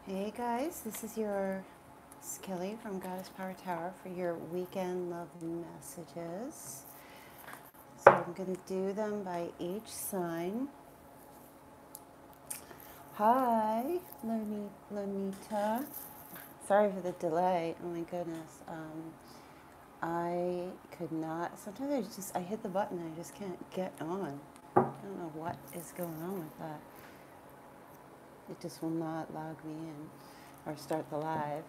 Hey guys, this is your Kelly from Goddess Power Tower for your weekend love messages. So I'm going to do them by each sign. Hi, Lonita. Sorry for the delay. Oh my goodness. I could not. Sometimes I hit the button and I just can't get on. I don't know what is going on with that. It just will not log me in or start the live.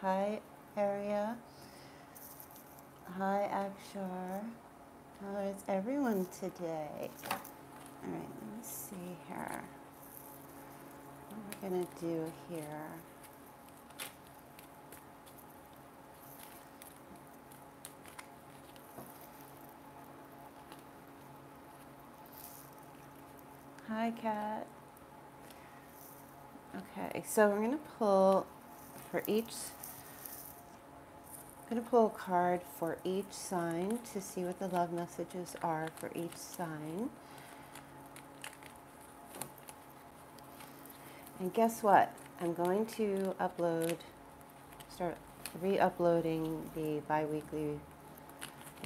Hi, Aria. Hi, Akshar. How is everyone today? All right, let me see here. What we're going to do here. Hi, Kat. Okay, so we're going to pull for each. I'm going to pull a card for each sign to see what the love messages are for each sign. And guess what? I'm going to start re-uploading the bi-weekly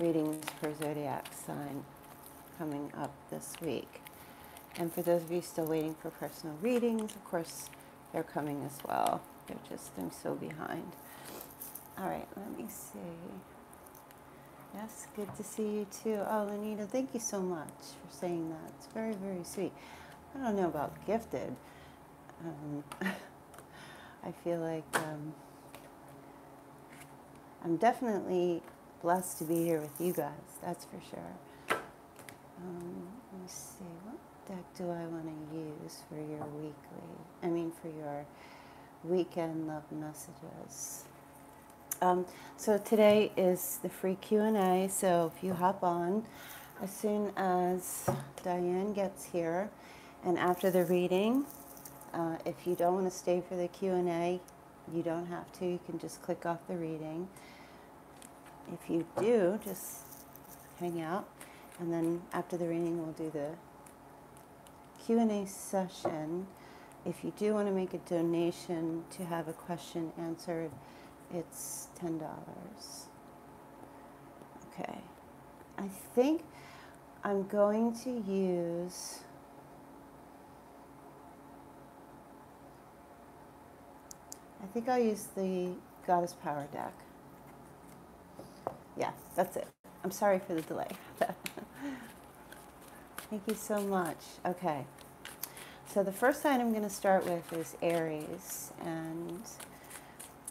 readings per zodiac sign coming up this week. And for those of you still waiting for personal readings, of course, they're coming as well. I'm so behind. All right, let me see. Yes, good to see you too. Oh, Lenita, thank you so much for saying that. It's very, very sweet. I don't know about gifted. I feel like I'm definitely blessed to be here with you guys. That's for sure. Let me see. What deck do I want to use for your for your weekend love messages? So today is the free Q&A, so if you hop on as soon as Diane gets here and after the reading, if you don't want to stay for the Q&A, you don't have to. You can just click off the reading. If you do, just hang out, and then after the reading, we'll do the Q&A session. If you do want to make a donation to have a question answered, it's $10. Okay. I think I'm going to use... I think I'll use the Goddess Power deck. Yeah, that's it. I'm sorry for the delay. Thank you so much. Okay. So the first sign I'm going to start with is Aries, and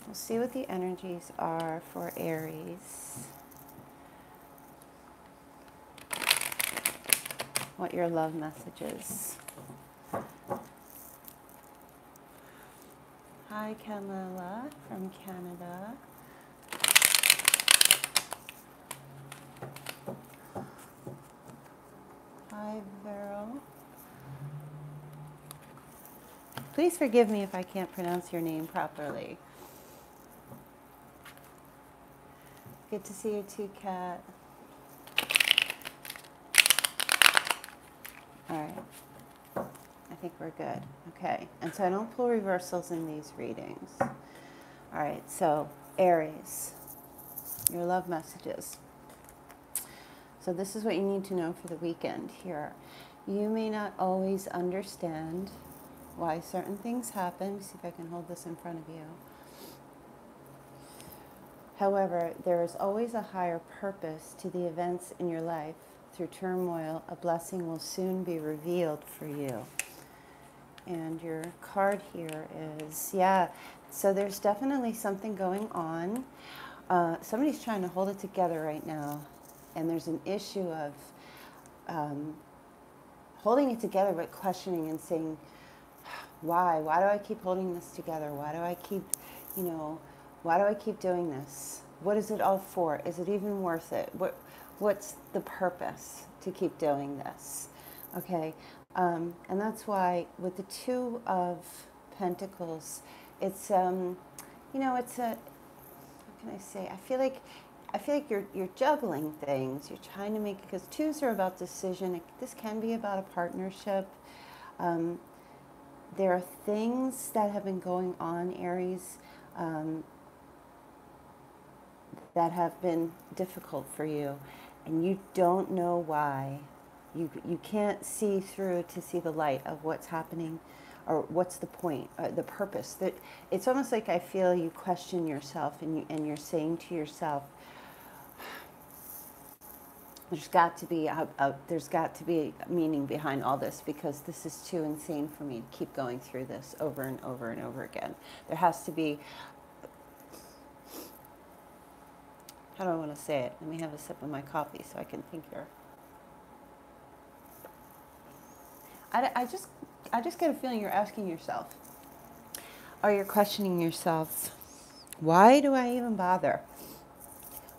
we'll see what the energies are for Aries. What your love message is. Hi, Camilla from Canada. Hi, Vero. Please forgive me if I can't pronounce your name properly. Good to see you too, Kat. All right. I think we're good. Okay. And so I don't pull reversals in these readings. All right. So Aries, your love messages. So this is what you need to know for the weekend here. You may not always understand why certain things happen. See if I can hold this in front of you. However, there is always a higher purpose to the events in your life. Through turmoil, a blessing will soon be revealed for you. And your card here is, yeah, so there's definitely something going on. Somebody's trying to hold it together right now. And there's an issue of holding it together but questioning and saying, why? Why do I keep holding this together? Why do I keep, why do I keep doing this? What is it all for? Is it even worth it? What's the purpose to keep doing this? Okay, and that's why with the Two of Pentacles, it's, it's a, how can I say? I feel like you're juggling things. You're trying to make, because twos are about decision. This can be about a partnership. there are things that have been going on, Aries, that have been difficult for you, and you don't know why. You can't see through to see the light of what's happening, or what's the point, the purpose. That it's almost like I feel you question yourself, and you're saying to yourself, there's got to be a meaning behind all this, because this is too insane for me to keep going through this over and over and over again. There has to be, how do I want to say it? Let me have a sip of my coffee so I can think here. I just get a feeling you're asking yourself, or you're questioning yourself, why do I even bother?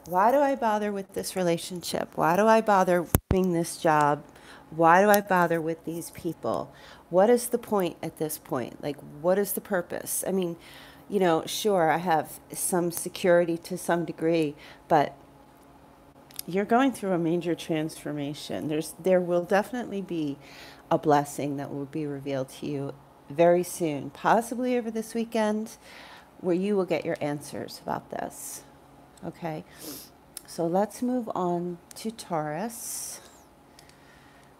Why do I bother with this relationship? Why do I bother doing this job? Why do I bother with these people? What is the point at this point? Like, what is the purpose? I mean, you know, sure, I have some security to some degree, but you're going through a major transformation. There will definitely be a blessing that will be revealed to you very soon, possibly over this weekend, where you will get your answers about this. Okay, so let's move on to Taurus.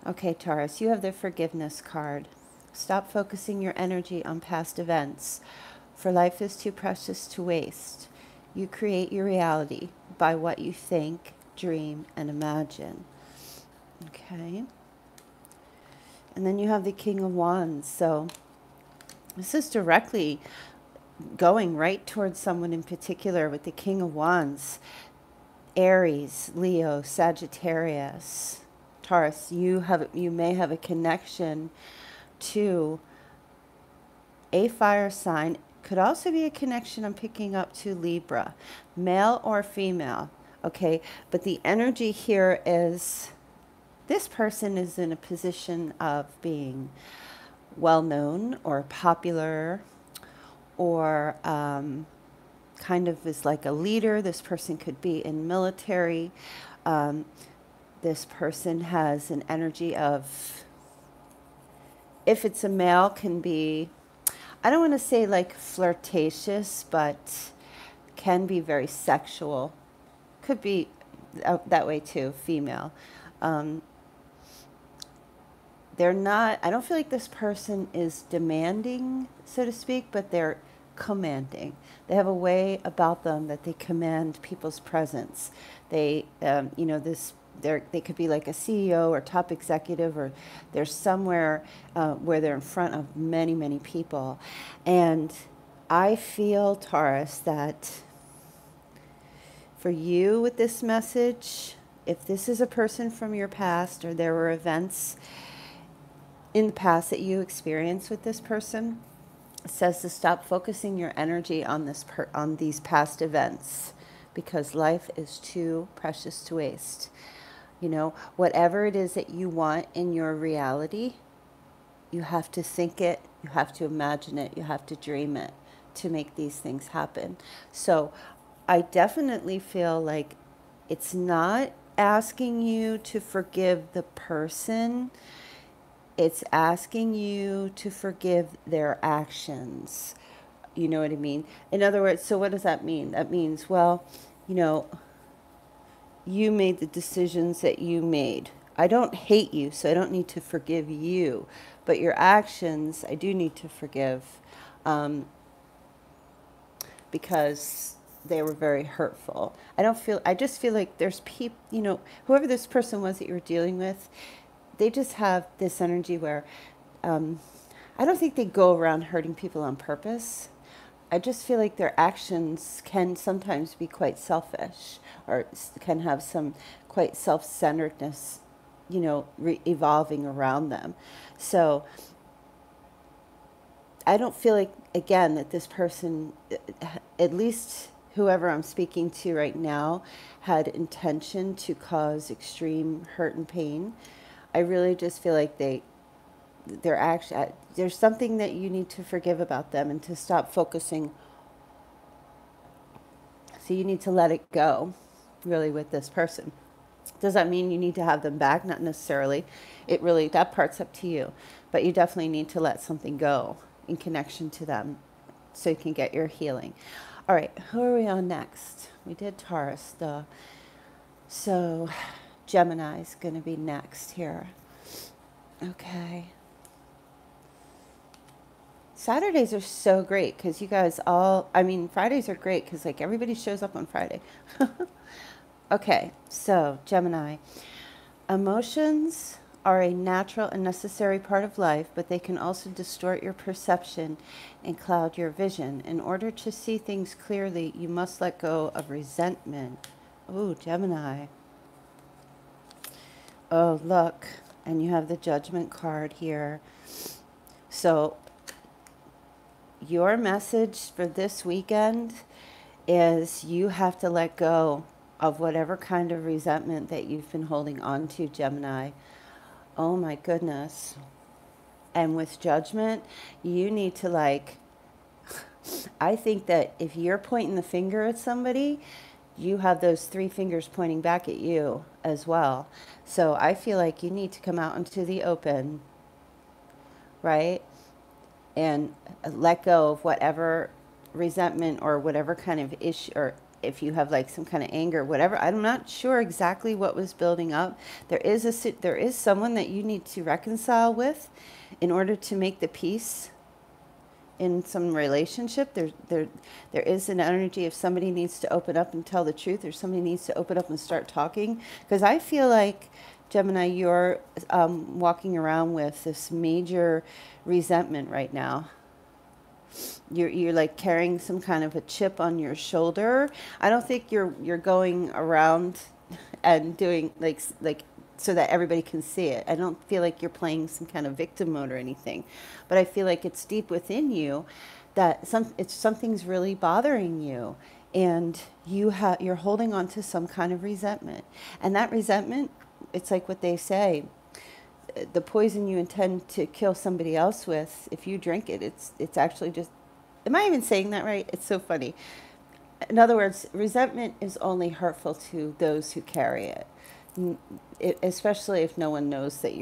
Okay, Taurus, you have the forgiveness card. Stop focusing your energy on past events, for life is too precious to waste. You create your reality by what you think, dream, and imagine. Okay. And then you have the King of Wands. So this is directly going right towards someone in particular with the King of Wands. Aries, Leo, Sagittarius, Taurus. You may have a connection to a fire sign. Could also be a connection I'm picking up to Libra, male or female. Okay, but the energy here is this person is in a position of being well known or popular, or kind of is like a leader. This person could be in military. This person has an energy of, if it's a male, can be, I don't want to say like flirtatious, but can be very sexual. Could be that way too, female. They're not, I don't feel like this person is demanding, so to speak, but they're commanding. They have a way about them that they command people's presence. They, you know, they could be like a CEO or top executive, or they're somewhere where they're in front of many, many people. And I feel, Taurus, that for you with this message, if this is a person from your past, or there were events in the past that you experienced with this person, it says to stop focusing your energy on on these past events, because life is too precious to waste. You know, whatever it is that you want in your reality, you have to think it, you have to imagine it, you have to dream it to make these things happen. So I definitely feel like it's not asking you to forgive the person. It's asking you to forgive their actions. You know what I mean? In other words, so what does that mean? That means, well, you know, you made the decisions that you made. I don't hate you, so I don't need to forgive you. But your actions, I do need to forgive, because they were very hurtful. I just feel like there's people, you know, whoever this person was that you were dealing with, they just have this energy where I don't think they go around hurting people on purpose. I just feel like their actions can sometimes be quite selfish, or can have some quite self-centeredness, you know, evolving around them. So I don't feel like, again, that this person, at least whoever I'm speaking to right now, had intention to cause extreme hurt and pain. I really just feel like they're actually, there's something that you need to forgive about them and to stop focusing. So you need to let it go, really, with this person. Does that mean you need to have them back? Not necessarily. That part's up to you. but you definitely need to let something go in connection to them so you can get your healing. All right, who are we on next? We did Taurus, though. So Gemini is going to be next here. Okay. Saturdays are so great because you guys all, I mean, Fridays are great because like everybody shows up on Friday. Okay, so Gemini. Emotions are a natural and necessary part of life, but they can also distort your perception and cloud your vision. In order to see things clearly, you must let go of resentment. Oh, Gemini. Oh, look, and you have the Judgment card here. So your message for this weekend is you have to let go of whatever kind of resentment that you've been holding on to, Gemini. Oh my goodness. And with Judgment, you need to like, I think that if you're pointing the finger at somebody, you have those 3 fingers pointing back at you as well. So I feel like you need to come out into the open, right? And let go of whatever resentment or whatever kind of issue, or if you have like some kind of anger, whatever. I'm not sure exactly what was building up. There is someone that you need to reconcile with in order to make the peace in some relationship. There is an energy if somebody needs to open up and tell the truth, or somebody needs to open up and start talking. Because I feel like, Gemini, you're walking around with this major resentment right now. You're like carrying some kind of a chip on your shoulder. I don't think you're going around and doing like so that everybody can see it. I don't feel like you're playing some kind of victim mode or anything, but I feel like it's deep within you that something's really bothering you, and you're holding on to some kind of resentment. And that resentment, it's like what they say, the poison you intend to kill somebody else with, if you drink it, it's actually just, am I even saying that right? It's so funny. In other words, resentment is only hurtful to those who carry it. Especially if no one knows that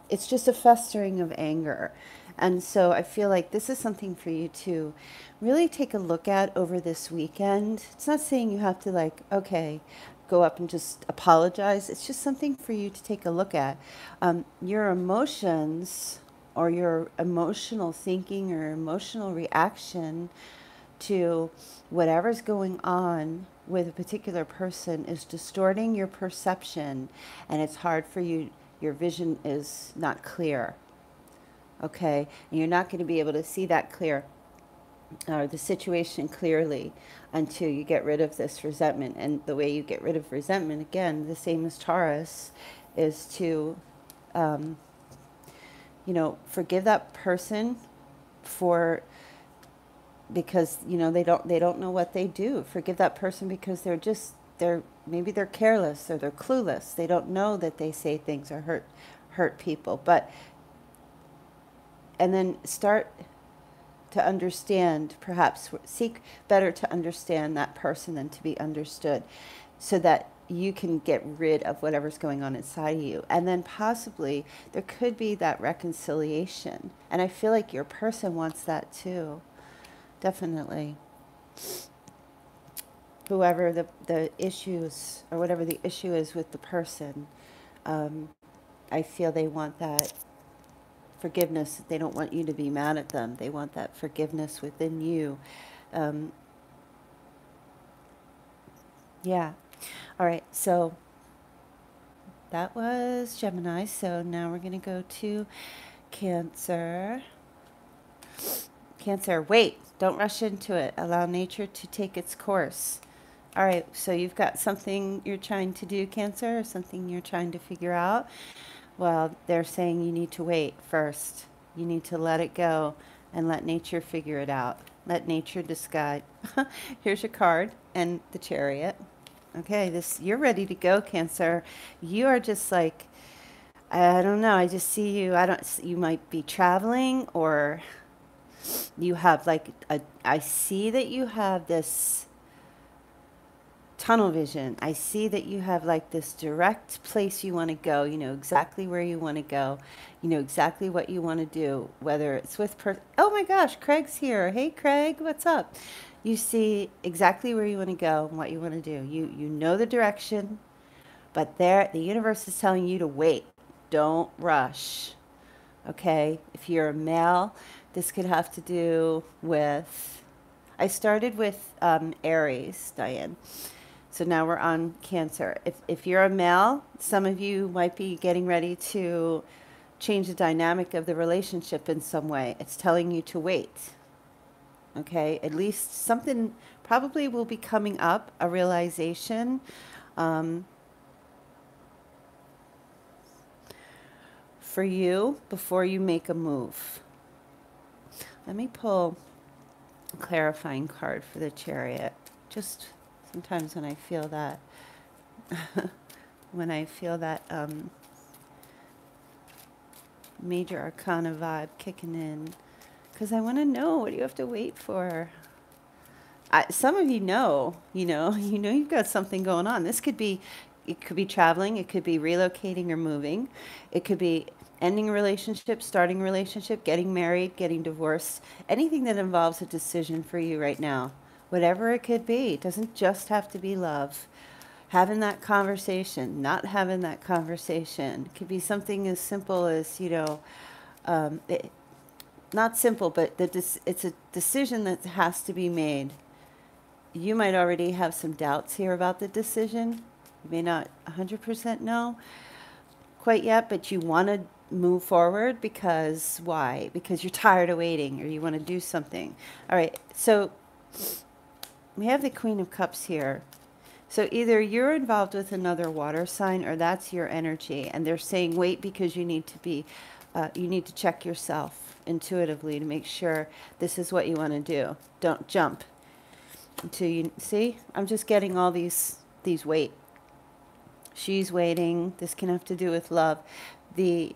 it's just a festering of anger. And so I feel like this is something for you to really take a look at over this weekend. It's not saying you have to like, okay, go up and just apologize. It's just something for you to take a look at. Your emotions or your emotional thinking or emotional reaction to whatever's going on with a particular person is distorting your perception, and it's hard for you. Your vision is not clear. Okay, and you're not going to be able to see that clear, or the situation clearly, until you get rid of this resentment. And the way you get rid of resentment, again, the same as Taurus, is to, forgive that person because they don't know what they do. Forgive that person because maybe they're careless or they're clueless. They don't know that they say things or hurt people. And then start to understand, perhaps seek better to understand that person than to be understood, so that you can get rid of whatever's going on inside of you. And then possibly there could be that reconciliation. And I feel like your person wants that too. Definitely. Whoever the issues, or whatever the issue is with the person, I feel they want that forgiveness. They don't want you to be mad at them. They want that forgiveness within you. Yeah. All right. So that was Gemini. So now we're going to go to Cancer. Cancer, wait. Don't rush into it. Allow nature to take its course. All right. So you've got something you're trying to do, Cancer, or something you're trying to figure out. Well, they're saying you need to wait first. You need to let it go and let nature figure it out. Let nature decide. Here's your card and the Chariot. Okay, you're ready to go, Cancer. You are just like, I don't know, I just see you. You might be traveling, or you have like I see that you have this tunnel vision. I see that you have like this direct place you want to go. You know exactly where you want to go. You know exactly what you want to do, whether it's with oh my gosh, Craig's here. Hey Craig, what's up? You see exactly where you want to go and what you want to do. You know the direction, but there the universe is telling you to wait. Don't rush. Okay? If you're a male, this could have to do with, I started with Aries, Diane. So now we're on Cancer. If you're a male, some of you might be getting ready to change the dynamic of the relationship in some way. It's telling you to wait. Okay? At least something probably will be coming up, a realization. For you before you make a move. Let me pull a clarifying card for the Chariot. Just sometimes when I feel that, major arcana vibe kicking in, because I want to know, what do you have to wait for? Some of you know, you've got something going on. This could be, it could be traveling, it could be relocating or moving, it could be ending a relationship, starting a relationship, getting married, getting divorced, anything that involves a decision for you right now. Whatever it could be. It doesn't just have to be love. Having that conversation, not having that conversation. It could be something as simple as, not simple, but it's a decision that has to be made. You might already have some doubts here about the decision. You may not 100% know quite yet, but you want to move forward because why? Because you're tired of waiting, or you want to do something. All right, so we have the Queen of Cups here. So either you're involved with another water sign, or that's your energy, and they're saying wait because you need to be, you need to check yourself intuitively to make sure this is what you want to do. Don't jump until you see. I'm just getting all these wait. She's waiting. This can have to do with love. The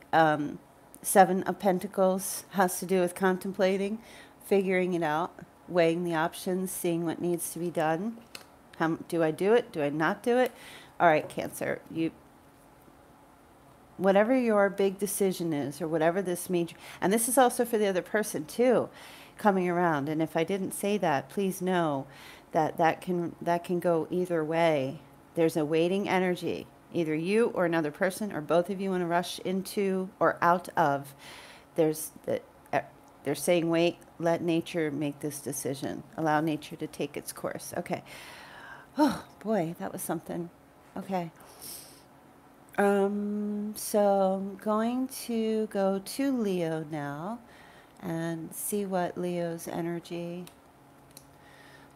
Seven of Pentacles has to do with contemplating, figuring it out, weighing the options, seeing what needs to be done. How do I do it? Do I not do it? All right, Cancer. Whatever your big decision is, or whatever this major, and this is also for the other person too, coming around. And if I didn't say that, please know that can go either way. There's a waiting energy. Either you or another person or both of you want to rush into or out of. They're saying wait, let nature make this decision. Allow nature to take its course. Okay. Oh boy, that was something. Okay. So I'm going to go to Leo now and see what Leo's energy.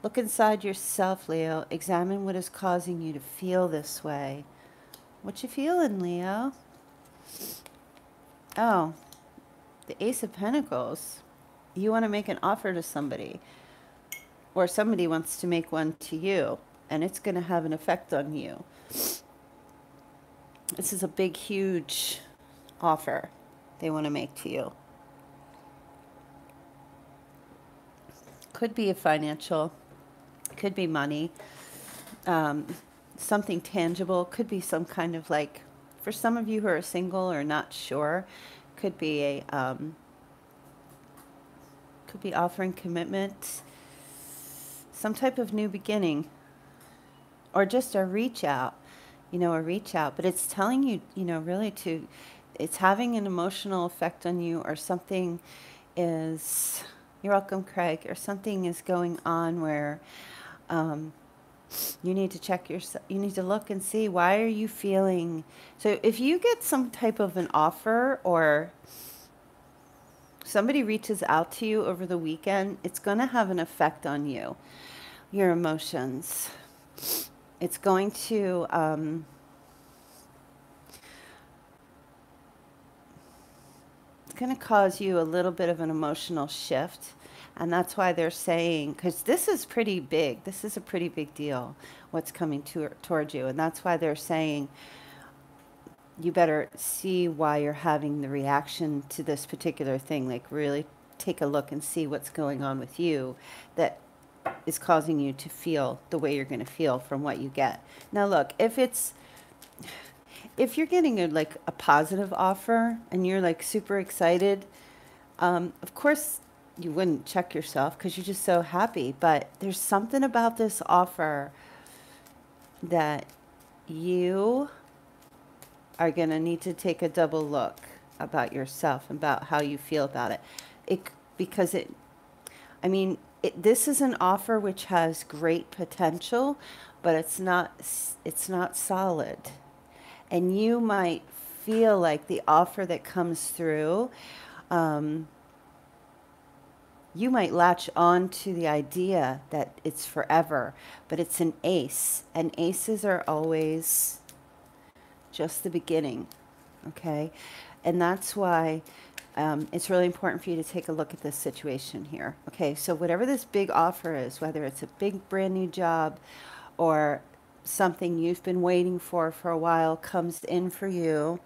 Look inside yourself, Leo. Examine what is causing you to feel this way. What you feeling, Leo? Oh, the Ace of Pentacles. You want to make an offer to somebody, or somebody wants to make one to you, and it's going to have an effect on you. This is a big, huge offer they want to make to you. Could be a financial, could be money, something tangible, could be some kind of like, for some of you who are single or not sure, could be a, could be offering commitment, some type of new beginning, or just a reach out, but it's telling you, really to, it's having an emotional effect on you, or something is, you're welcome, Craig, or something is going on where, you need to check yourself. You need to look and see, why are you feeling? So if you get some type of an offer, or somebody reaches out to you over the weekend, it's going to have an effect on you, your emotions. It's going to, it's going to cause you a little bit of an emotional shift. And that's why they're saying, because this is pretty big. This is a pretty big deal, what's coming towards you. And that's why they're saying you better see why you're having the reaction to this particular thing. Like really take a look and see what's going on with you that is causing you to feel the way you're going to feel from what you get. Now look, if you're getting like a positive offer and you're like super excited, of course you wouldn't check yourself because you're just so happy. But there's something about this offer that you are going to need to take a double look about yourself, about how you feel about it. Because this is an offer which has great potential, but it's not solid. And you might feel like the offer that comes through, you might latch on to the idea that it's forever, but it's an ace. And aces are always just the beginning, okay? And that's why it's really important for you to take a look at this situation here. Okay, so whatever this big offer is, whether it's a big brand new job or something you've been waiting for a while comes in for you,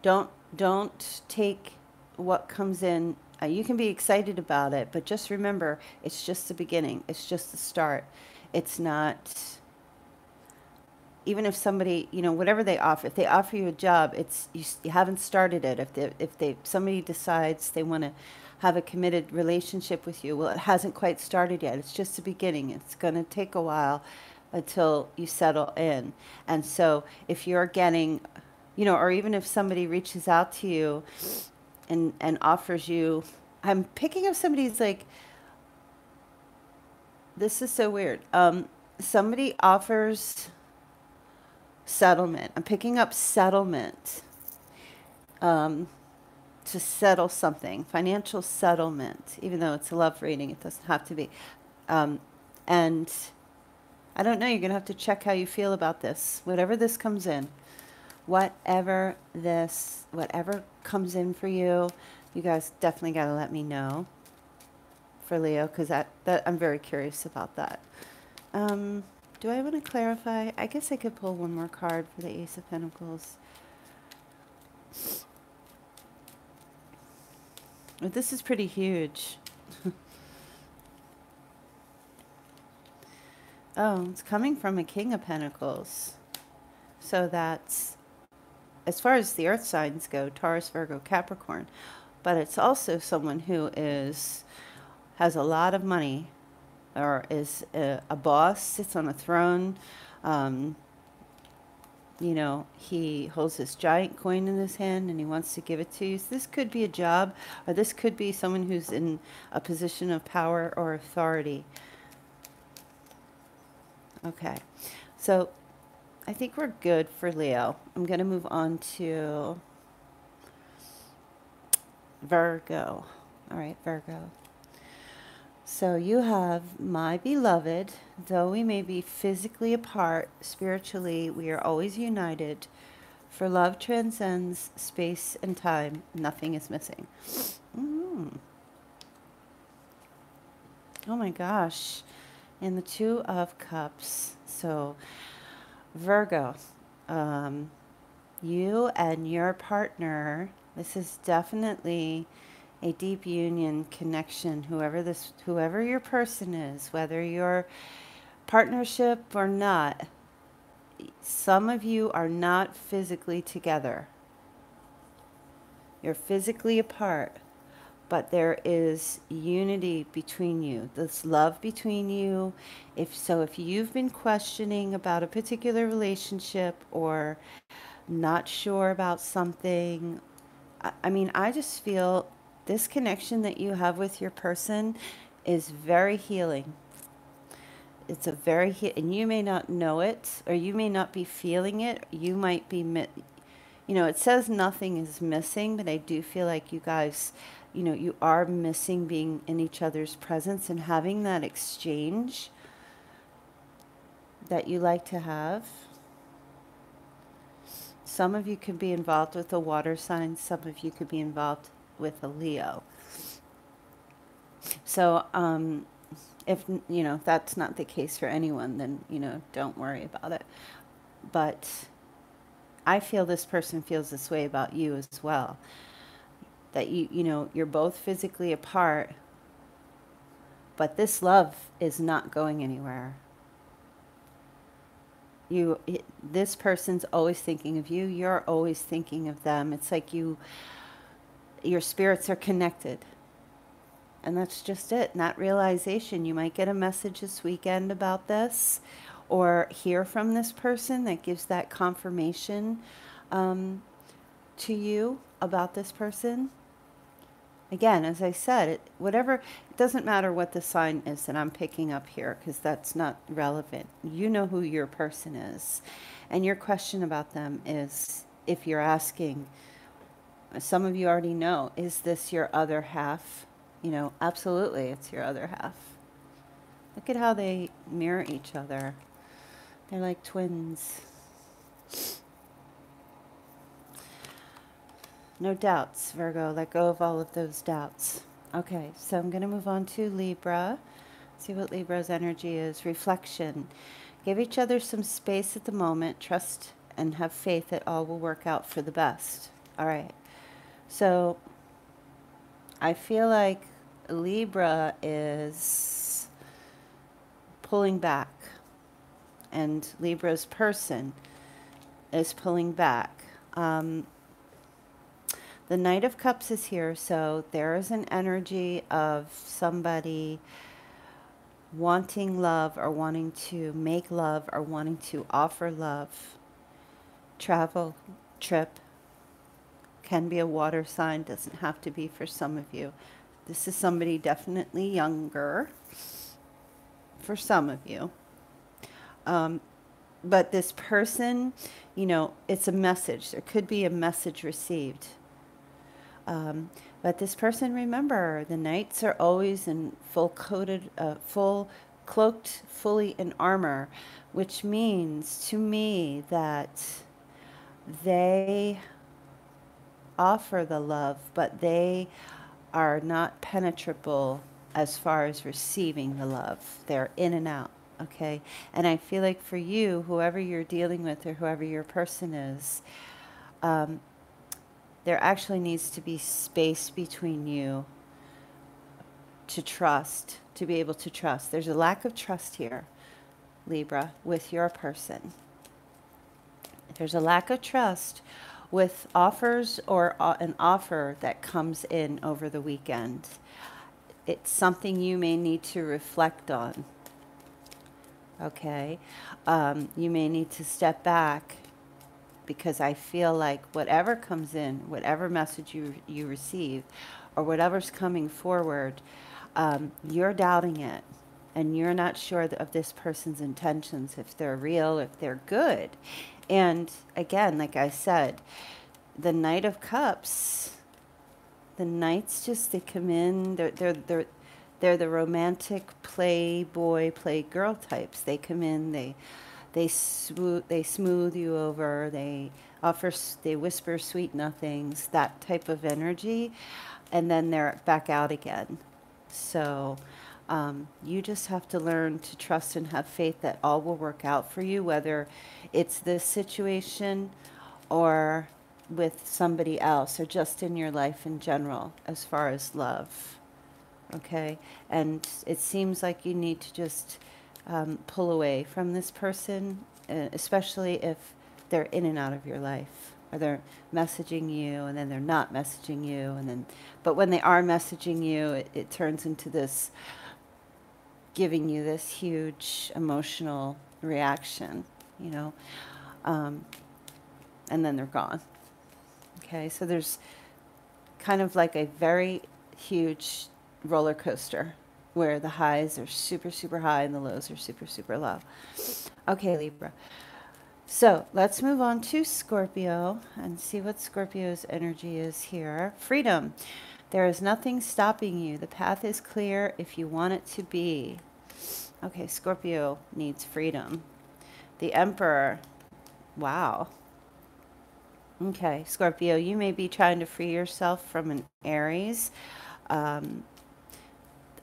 don't take what comes in. You can be excited about it, but just remember, it's just the beginning. It's just the start. It's not, even if somebody, whatever they offer, if they offer you a job, you haven't started it. If somebody decides they want to have a committed relationship with you, well, it hasn't quite started yet. It's just the beginning. It's going to take a while until you settle in. And so if you're getting, or even if somebody reaches out to you and offers you, I'm picking up somebody's like, this is so weird. Somebody offers settlement. I'm picking up settlement, to settle something, financial settlement, even though it's a love reading, it doesn't have to be. And I don't know, you're going to have to check how you feel about this. Whatever this comes in, whatever comes in for you, you guys definitely got to let me know for Leo, because that I'm very curious about that. Do I want to clarify? I guess I could pull one more card for the Ace of Pentacles. But this is pretty huge. Oh, it's coming from a King of Pentacles. So that's, as far as the earth signs go, Taurus, Virgo, Capricorn. But it's also someone who has a lot of money, or is a boss, sits on a throne. He holds this giant coin in his hand and he wants to give it to you. So this could be a job, or this could be someone who's in a position of power or authority. Okay, so I think we're good for Leo. I'm going to move on to Virgo. All right, Virgo. So you have, my beloved, though we may be physically apart, spiritually we are always united. For love transcends space and time. Nothing is missing. Oh my gosh. And the Two of Cups. So Virgo, you and your partner, this is definitely a deep union connection, whoever your person is, whether you're partnership or not. Some of you are not physically together. You're physically apart, but there is unity between you. This love between you. If you've been questioning about a particular relationship or not sure about something, I just feel this connection that you have with your person is very healing. It's and you may not know it, or you may not be feeling it. You might be, it says nothing is missing, but I do feel like you guys, you are missing being in each other's presence and having that exchange that you like to have. Some of you could be involved with a water sign. Some of you could be involved with a Leo. So if that's not the case for anyone, then don't worry about it. But I feel this person feels this way about you as well, that you know, you're both physically apart, but this love is not going anywhere. This person's always thinking of you. You're always thinking of them. It's like your spirits are connected. And that's just it. And that realization, you might get a message this weekend about this, or hear from this person that gives that confirmation to you about this person. Again, as I said, it doesn't matter what the sign is that I'm picking up here, because that's not relevant. You know who your person is. And your question about them is, if you're asking, some of you already know, is this your other half? You know, absolutely, it's your other half. Look at how they mirror each other. They're like twins. No doubts, Virgo. Let go of all of those doubts. Okay, so I'm going to move on to Libra. See what Libra's energy is. Reflection. Give each other some space at the moment. Trust and have faith that all will work out for the best. All right. So I feel like Libra is pulling back, and Libra's person is pulling back. The Knight of Cups is here, so there is an energy of somebody wanting love, or wanting to make love, or wanting to offer love. Travel, trip, can be a water sign, doesn't have to be for some of you. This is somebody definitely younger for some of you. But this person, you know, it's a message. There could be a message received. But this person, remember, the knights are always in full cloaked fully in armor, which means to me that they offer the love, but they are not penetrable as far as receiving the love. They're in and out, okay? And I feel like for you, whoever you're dealing with or whoever your person is, there actually needs to be space between you to trust, to be able to trust. There's a lack of trust here, Libra, with your person. There's a lack of trust with offers, or an offer that comes in over the weekend. It's something you may need to reflect on, okay? You may need to step back, because I feel like whatever comes in, whatever message you receive, or whatever's coming forward, you're doubting it, and you're not sure of this person's intentions, if they're real, if they're good. And again, like I said, the Knight of Cups, the Knights they come in, they're the romantic playboy, playgirl types. They come in, they smooth you over, they whisper sweet nothings, that type of energy, and then they're back out again. So you just have to learn to trust and have faith that all will work out for you, whether it's this situation or with somebody else, or just in your life in general, as far as love. Okay? And it seems like you need to just pull away from this person, especially if they're in and out of your life, or they're messaging you and then they're not messaging you, and then, but when they are messaging you, it turns into this, giving you this huge emotional reaction, you know, and then they're gone. Okay, so there's kind of like a very huge roller coaster, where the highs are super, super high and the lows are super, super low. Okay, Libra. So let's move on to Scorpio and see what Scorpio's energy is here. Freedom. There is nothing stopping you. The path is clear if you want it to be. Okay, Scorpio needs freedom. The Emperor. Wow. Okay, Scorpio, you may be trying to free yourself from an Aries,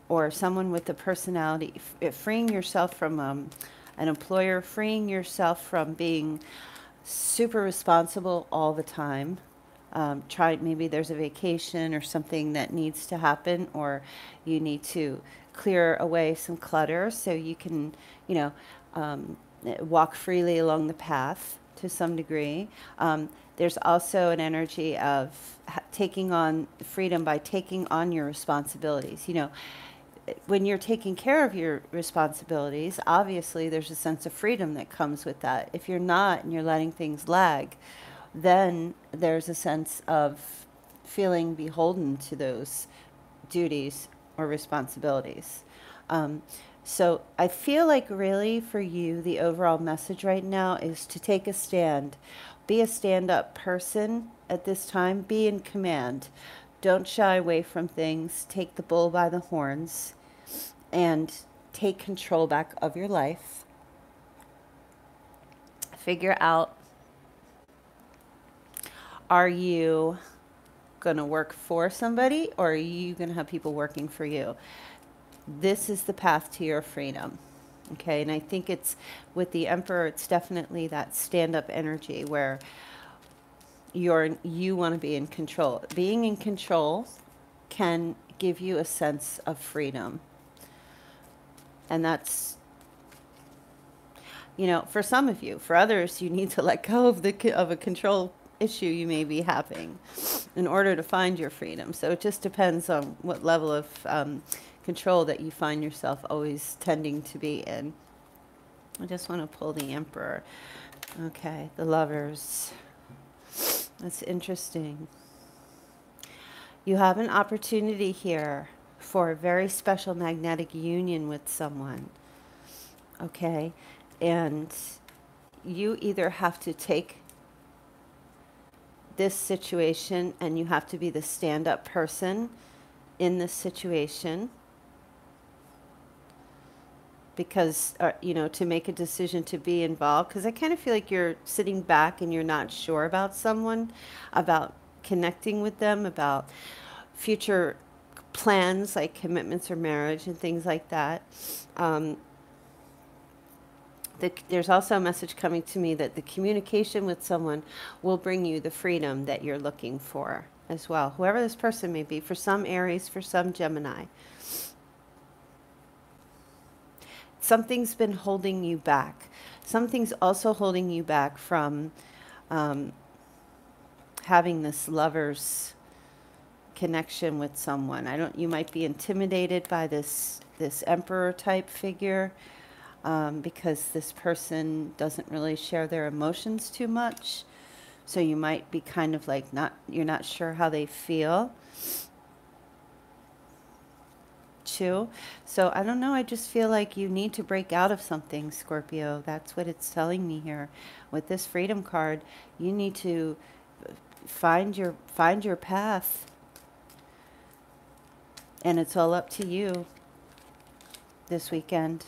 or someone with a personality, freeing yourself from an employer, freeing yourself from being super responsible all the time, maybe there's a vacation or something that needs to happen, or you need to clear away some clutter so you can, you know, walk freely along the path to some degree. There's also an energy of taking on freedom by taking on your responsibilities. You know, when you're taking care of your responsibilities, obviously there's a sense of freedom that comes with that. If you're not and you're letting things lag, then there's a sense of feeling beholden to those duties or responsibilities. So I feel like really for you, the overall message right now is to take a stand. Be a stand-up person at this time. Be in command. Don't shy away from things. Take the bull by the horns and take control back of your life. Figure out, are you going to work for somebody, or are you going to have people working for you? This is the path to your freedom. Okay, and I think it's with the Emperor, it's definitely that stand-up energy where you want to be in control. Being in control can give you a sense of freedom. And that's, you know, for some of you. For others, you need to let go of a control issue you may be having in order to find your freedom. So it just depends on what level of control that you find yourself always tending to be in. I just want to pull the Emperor. Okay, the Lovers. That's interesting. You have an opportunity here for a very special magnetic union with someone. Okay, and you either have to take this situation and you have to be the stand-up person in this situation, because, you know, to make a decision to be involved, because I kind of feel like you're sitting back and you're not sure about someone, about connecting with them, about future plans like commitments or marriage and things like that. There's also a message coming to me that the communication with someone will bring you the freedom that you're looking for as well, whoever this person may be. For some Aries, for some Gemini. Something's been holding you back. Something's also holding you back from having this lover's connection with someone. You might be intimidated by this Emperor type figure because this person doesn't really share their emotions too much. So you might be kind of like you're not sure how they feel too. So I don't know, I just feel like you need to break out of something, Scorpio. That's what it's telling me here with this Freedom card. You need to find your path, and it's all up to you this weekend.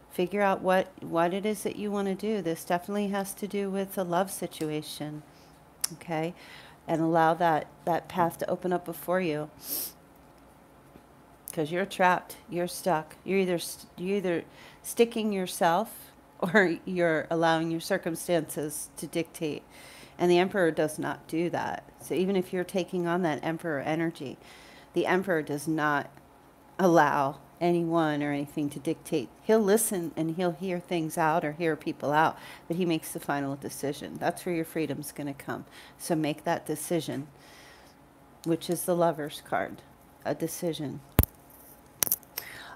Figure out what it is that you want to do. This definitely has to do with a love situation, okay? And allow that path to open up before you. Because you're trapped, you're stuck. You're either sticking yourself or you're allowing your circumstances to dictate. And the Emperor does not do that. So even if you're taking on that Emperor energy, the Emperor does not allow anyone or anything to dictate. He'll listen and he'll hear things out or hear people out, but he makes the final decision. That's where your freedom's going to come. So make that decision, which is the Lover's card, a decision.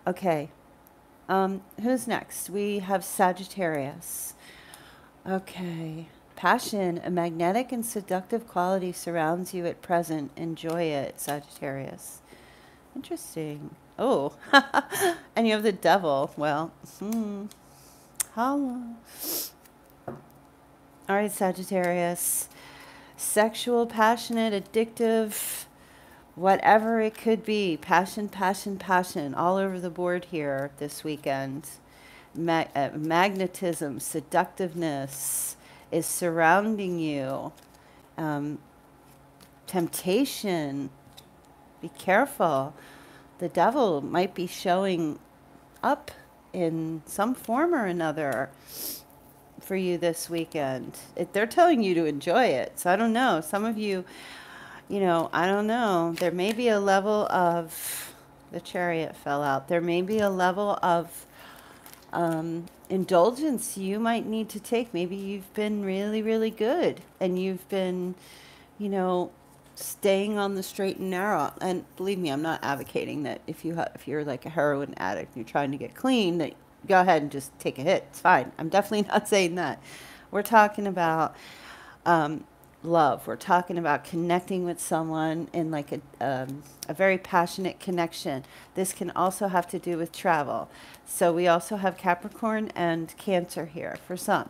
Okay, who's next? We have Sagittarius. Okay, passion, a magnetic and seductive quality surrounds you at present. Enjoy it, Sagittarius. Interesting. Oh, and you have the Devil. Well, hello. All right, Sagittarius. Sexual, passionate, addictive, whatever it could be. Passion, passion, passion. All over the board here this weekend. Magnetism, seductiveness is surrounding you. Temptation. Be careful. The Devil might be showing up in some form or another for you this weekend. They're telling you to enjoy it. So I don't know. Some of you, you know, I don't know. There may be a level of, the Chariot fell out. There may be a level of indulgence you might need to take. Maybe you've been really, really good and you've been, you know, staying on the straight and narrow. And believe me, I'm not advocating that if you're like a heroin addict and you're trying to get clean, that go ahead and just take a hit. It's fine. I'm definitely not saying that. We're talking about love. We're talking about connecting with someone in like a very passionate connection. This can also have to do with travel. So we also have Capricorn and Cancer here for some.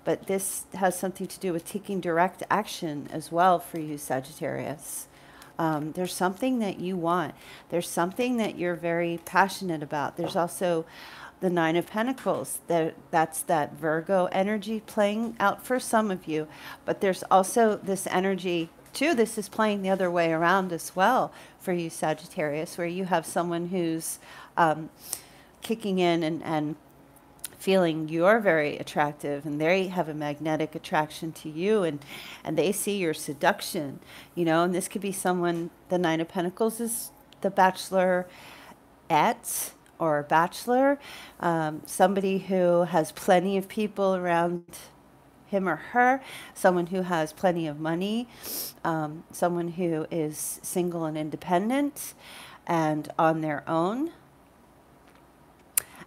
But this has something to do with taking direct action as well for you, Sagittarius. There's something that you want. There's something that you're very passionate about. There's also the Nine of Pentacles. That's that Virgo energy playing out for some of you. But there's also this energy, too. This is playing the other way around as well for you, Sagittarius, where you have someone who's kicking in and feeling you're very attractive, and they have a magnetic attraction to you, and they see your seduction, you know. And this could be someone, the Nine of Pentacles is the bachelorette or bachelor, somebody who has plenty of people around him or her, someone who has plenty of money, someone who is single and independent and on their own.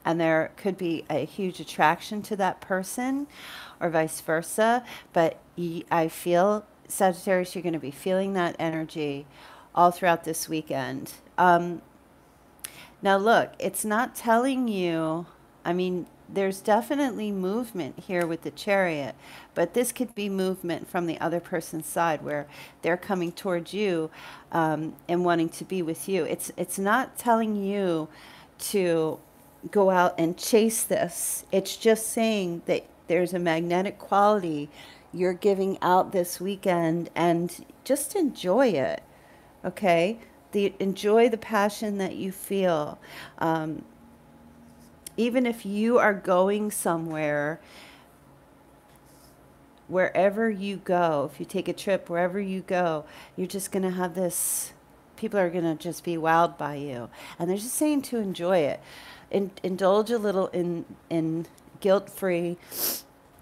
And there could be a huge attraction to that person or vice versa. But I feel, Sagittarius, you're going to be feeling that energy all throughout this weekend. Now, look, it's not telling you, I mean, there's definitely movement here with the Chariot, but this could be movement from the other person's side where they're coming towards you and wanting to be with you. It's not telling you to go out and chase this. It's just saying that there's a magnetic quality you're giving out this weekend, and just enjoy it, okay? Enjoy the passion that you feel. Even if you are going somewhere, wherever you go, if you take a trip, wherever you go, you're just going to have this, people are going to just be wowed by you. And they're just saying to enjoy it. Indulge a little in guilt-free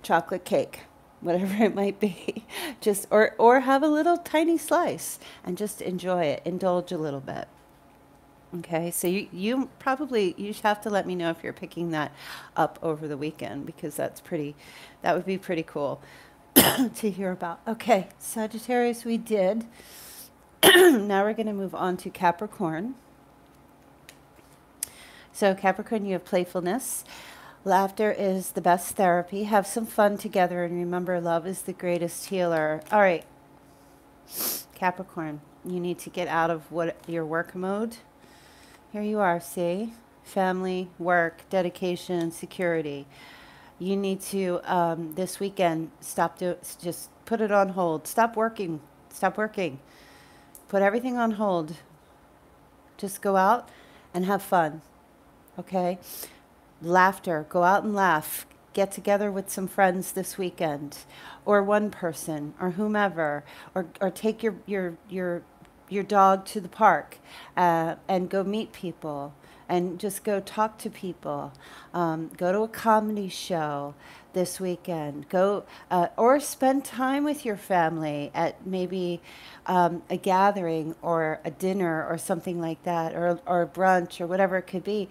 chocolate cake, whatever it might be. Just or have a little tiny slice and just enjoy it. Indulge a little bit. Okay, so you have to let me know if you're picking that up over the weekend, because that would be pretty cool to hear about. Okay, Sagittarius, we did. Now we're going to move on to Capricorn. So Capricorn, you have playfulness. Laughter is the best therapy. Have some fun together, and remember, love is the greatest healer. All right, Capricorn, you need to get out of your work mode. Here you are, see? Family, work, dedication, security. You need to, this weekend, just put it on hold. Stop working. Stop working. Put everything on hold. Just go out and have fun. Okay? Laughter. Go out and laugh. Get together with some friends this weekend, or one person, or whomever, or take your dog to the park and go meet people, and just go talk to people. Go to a comedy show this weekend. Go or spend time with your family at maybe a gathering or a dinner or something like that, or a brunch or whatever it could be.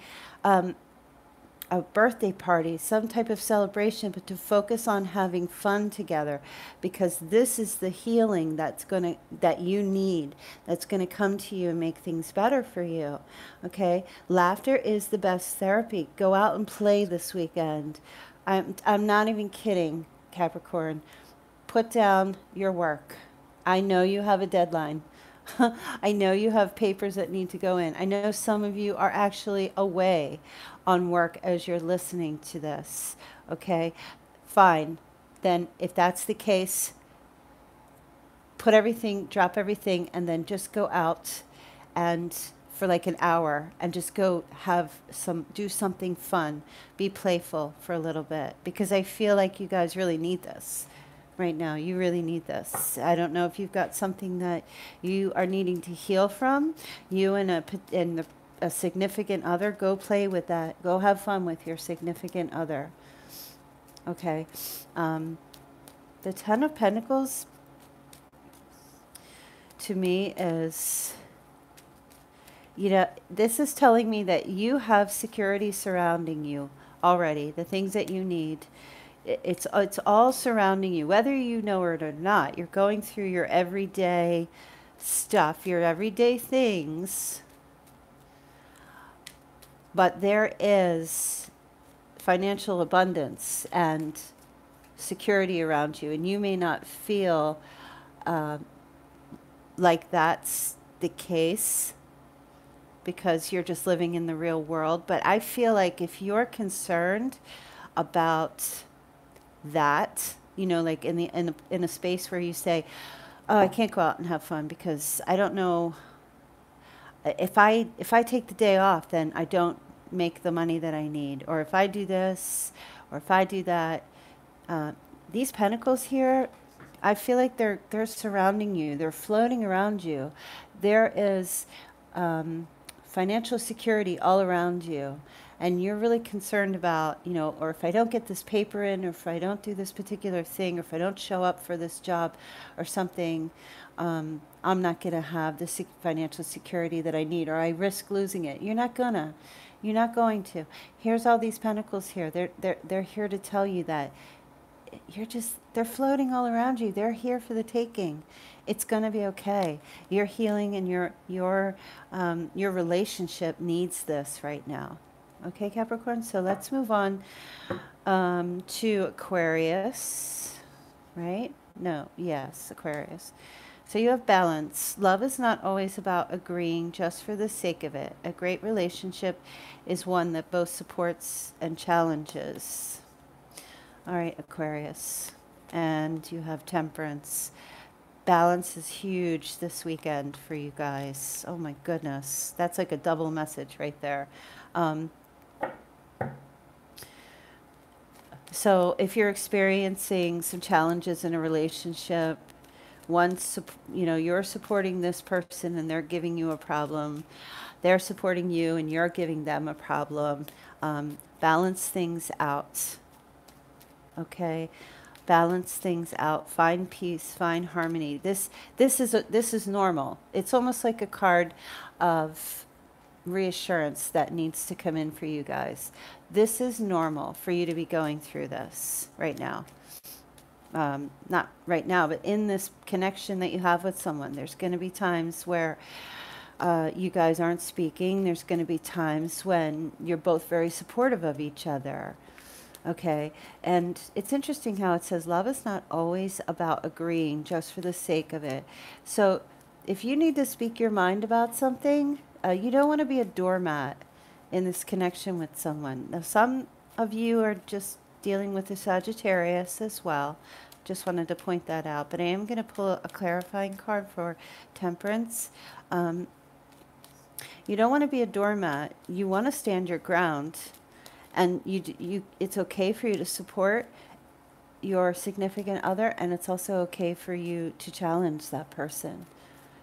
A birthday party, some type of celebration, but to focus on having fun together, because this is the healing that you need, that's going to come to you and make things better for you. Okay? Laughter is the best therapy. Go out and play this weekend. I'm not even kidding, Capricorn. Put down your work. I know you have a deadline. I know you have papers that need to go in. I know some of you are actually away on work as you're listening to this. Okay, fine. Then if that's the case, drop everything, and then just go out and for like an hour and just go do something fun, be playful for a little bit, because I feel like you guys really need this right now. You really need this. I don't know if you've got something that you are needing to heal from. You and a significant other, go play with that. Go have fun with your significant other. Okay. The Ten of Pentacles to me is, this is telling me that you have security surrounding you already. The things that you need, it's all surrounding you, whether you know it or not. You're going through your everyday stuff, your everyday things, but there is financial abundance and security around you, and you may not feel like that's the case because you're just living in the real world. But I feel like if you're concerned about that, like in a space where you say, oh, I can't go out and have fun because I don't know if I take the day off, then I don't make the money that I need, or if I do this, or if I do that. These pentacles here, I feel like they're surrounding you. They're floating around you. There is financial security all around you. And you're really concerned about, or if I don't get this paper in, or if I don't do this particular thing, or if I don't show up for this job or something, I'm not going to have the financial security that I need, or I risk losing it. You're not going to. Here's all these pentacles here. They're here to tell you that they're floating all around you. They're here for the taking. It's going to be okay. Your healing and your relationship needs this right now. Okay, Capricorn? So let's move on to Aquarius, right? No, yes, Aquarius. So you have balance. Love is not always about agreeing just for the sake of it. A great relationship is one that both supports and challenges. All right, Aquarius. And you have Temperance. Balance is huge this weekend for you guys. Oh my goodness. That's like a double message right there. So if you're experiencing some challenges in a relationship, you're supporting this person and they're giving you a problem. They're supporting you and you're giving them a problem. Balance things out. Okay, balance things out. Find peace. Find harmony. This is normal. It's almost like a card of reassurance that needs to come in for you guys. This is normal for you to be going through this right now. Not right now, but in this connection that you have with someone, there's going to be times where you guys aren't speaking. There's going to be times when you're both very supportive of each other. Okay, and it's interesting how it says love is not always about agreeing just for the sake of it. So if you need to speak your mind about something, you don't want to be a doormat in this connection with someone. Now, some of you are just dealing with the Sagittarius as well. Just wanted to point that out. But I am going to pull a clarifying card for Temperance. You don't want to be a doormat. You want to stand your ground. And it's okay for you to support your significant other, and it's also okay for you to challenge that person.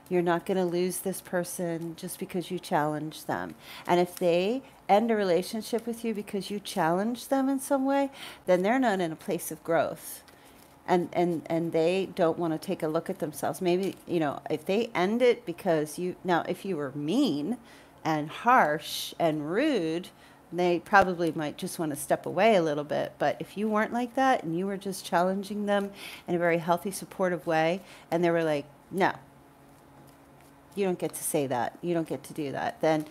You're not going to lose this person just because you challenge them. And if they end a relationship with you because you challenge them in some way, then they're not in a place of growth. And they don't want to take a look at themselves. Maybe, if they end it because if you were mean and harsh and rude, they probably might just want to step away a little bit. But if you weren't like that and you were just challenging them in a very healthy, supportive way, and they were like, no, you don't get to say that. You don't get to do that. Then,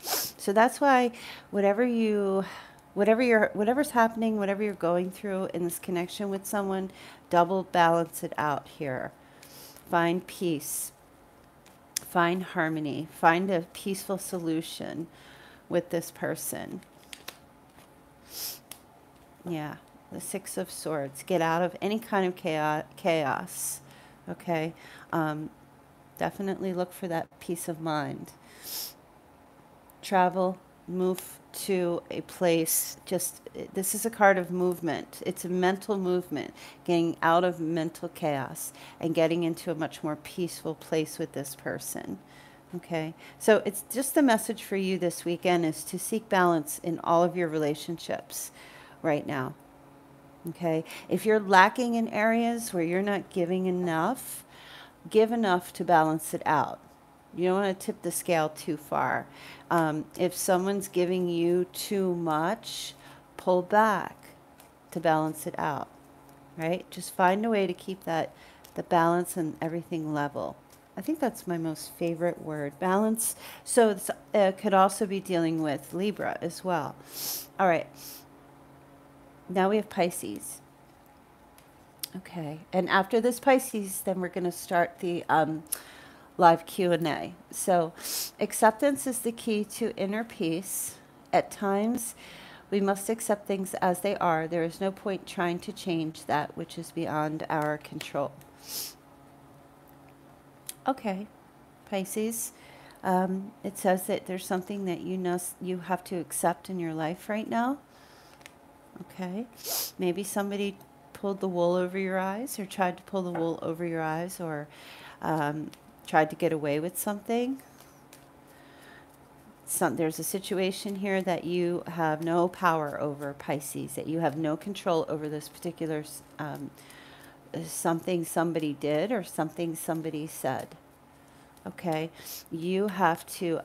so that's why whatever's happening, whatever you're going through in this connection with someone, double balance it out here. Find peace. Find harmony. Find a peaceful solution with this person. Yeah, the Six of Swords. Get out of any kind of chaos. Okay. Definitely look for that peace of mind. Travel, move to a place, just, this is a card of movement. It's a mental movement, getting out of mental chaos and getting into a much more peaceful place with this person. Okay, so it's just the message for you this weekend is to seek balance in all of your relationships right now. Okay, if you're lacking in areas where you're not giving enough, give enough to balance it out. You don't want to tip the scale too far. If someone's giving you too much, pull back to balance it out, right? Just find a way to keep the balance and everything level. I think that's my most favorite word, balance. So it could also be dealing with Libra as well. All right. Now we have Pisces. Okay. And after this Pisces, then we're going to start the live Q&A. So acceptance is the key to inner peace. At times, we must accept things as they are. There is no point trying to change that which is beyond our control. Okay, Pisces. It says that there's something that you have to accept in your life right now. Okay. Maybe somebody pulled the wool over your eyes or tried to pull the wool over your eyes or tried to get away with something. There's a situation here that you have no power over, Pisces, that you have no control over this particular something somebody did or something somebody said. Okay, you have to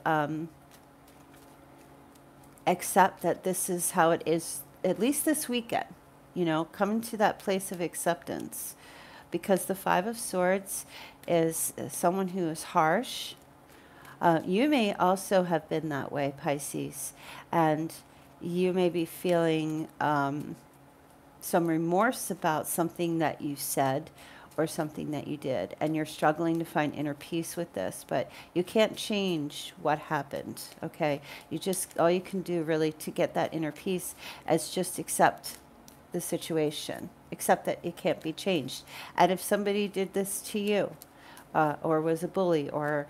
accept that this is how it is, at least this weekend. You know, come into that place of acceptance, because the Five of Swords is someone who is harsh. You may also have been that way, Pisces, and you may be feeling some remorse about something that you said or something that you did, and you're struggling to find inner peace with this, but you can't change what happened, okay? All you can do really to get that inner peace is just accept the situation, accept that it can't be changed. And if somebody did this to you, or was a bully, or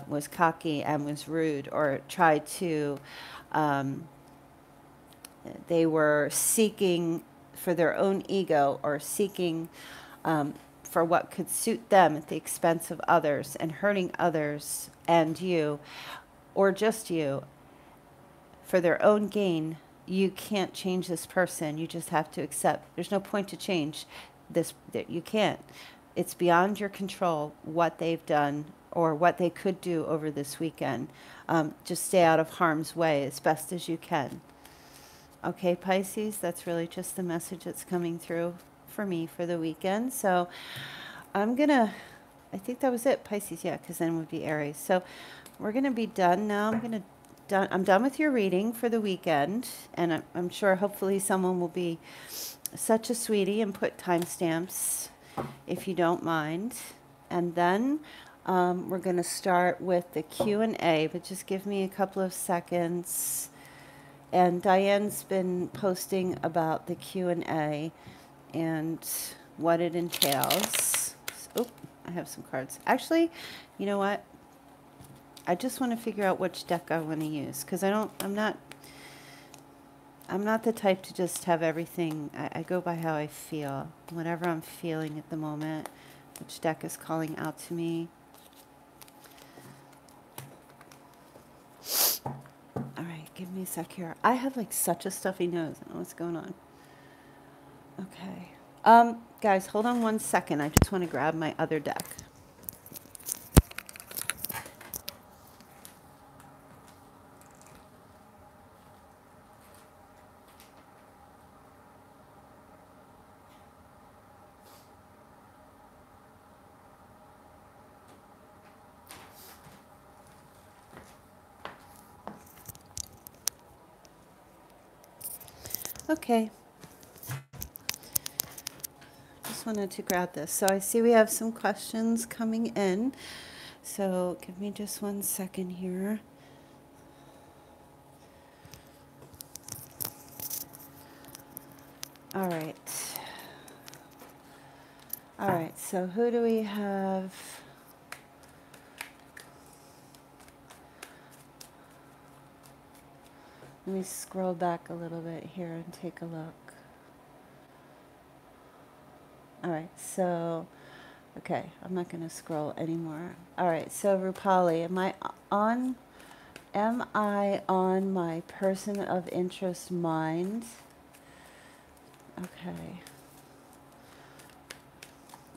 was cocky and was rude, or tried to, they were seeking for their own ego, or seeking for what could suit them at the expense of others and hurting others and you, or just you, for their own gain, you can't change this person. You just have to accept. There's no point to change this. You can't. It's beyond your control what they've done or what they could do over this weekend. Just stay out of harm's way as best as you can. Okay, Pisces, that's really just the message that's coming through for me for the weekend. So I think that was it, Pisces, yeah, because then it would be Aries. So we're going to be done now. I'm done with your reading for the weekend, and I'm sure hopefully someone will be such a sweetie and put timestamps if you don't mind. And then we're going to start with the Q&A, but just give me a couple of seconds. And Diane's been posting about the Q&A and what it entails. Oh, I have some cards. Actually, you know what? I just want to figure out which deck I want to use, because I'm not the type to just have everything. I go by how I feel, whatever I'm feeling at the moment, which deck is calling out to me. All right, give me a sec here. I have like such a stuffy nose. I don't know what's going on. Okay. Guys, hold on one second. I just want to grab my other deck. Okay. Just wanted to grab this. So I see we have some questions coming in. So give me just one second here. All right. All right, so who do we have? Let me scroll back a little bit here and take a look. All right, so, okay, I'm not going to scroll anymore. All right, so Rupali, am I on my person of interest mind? Okay.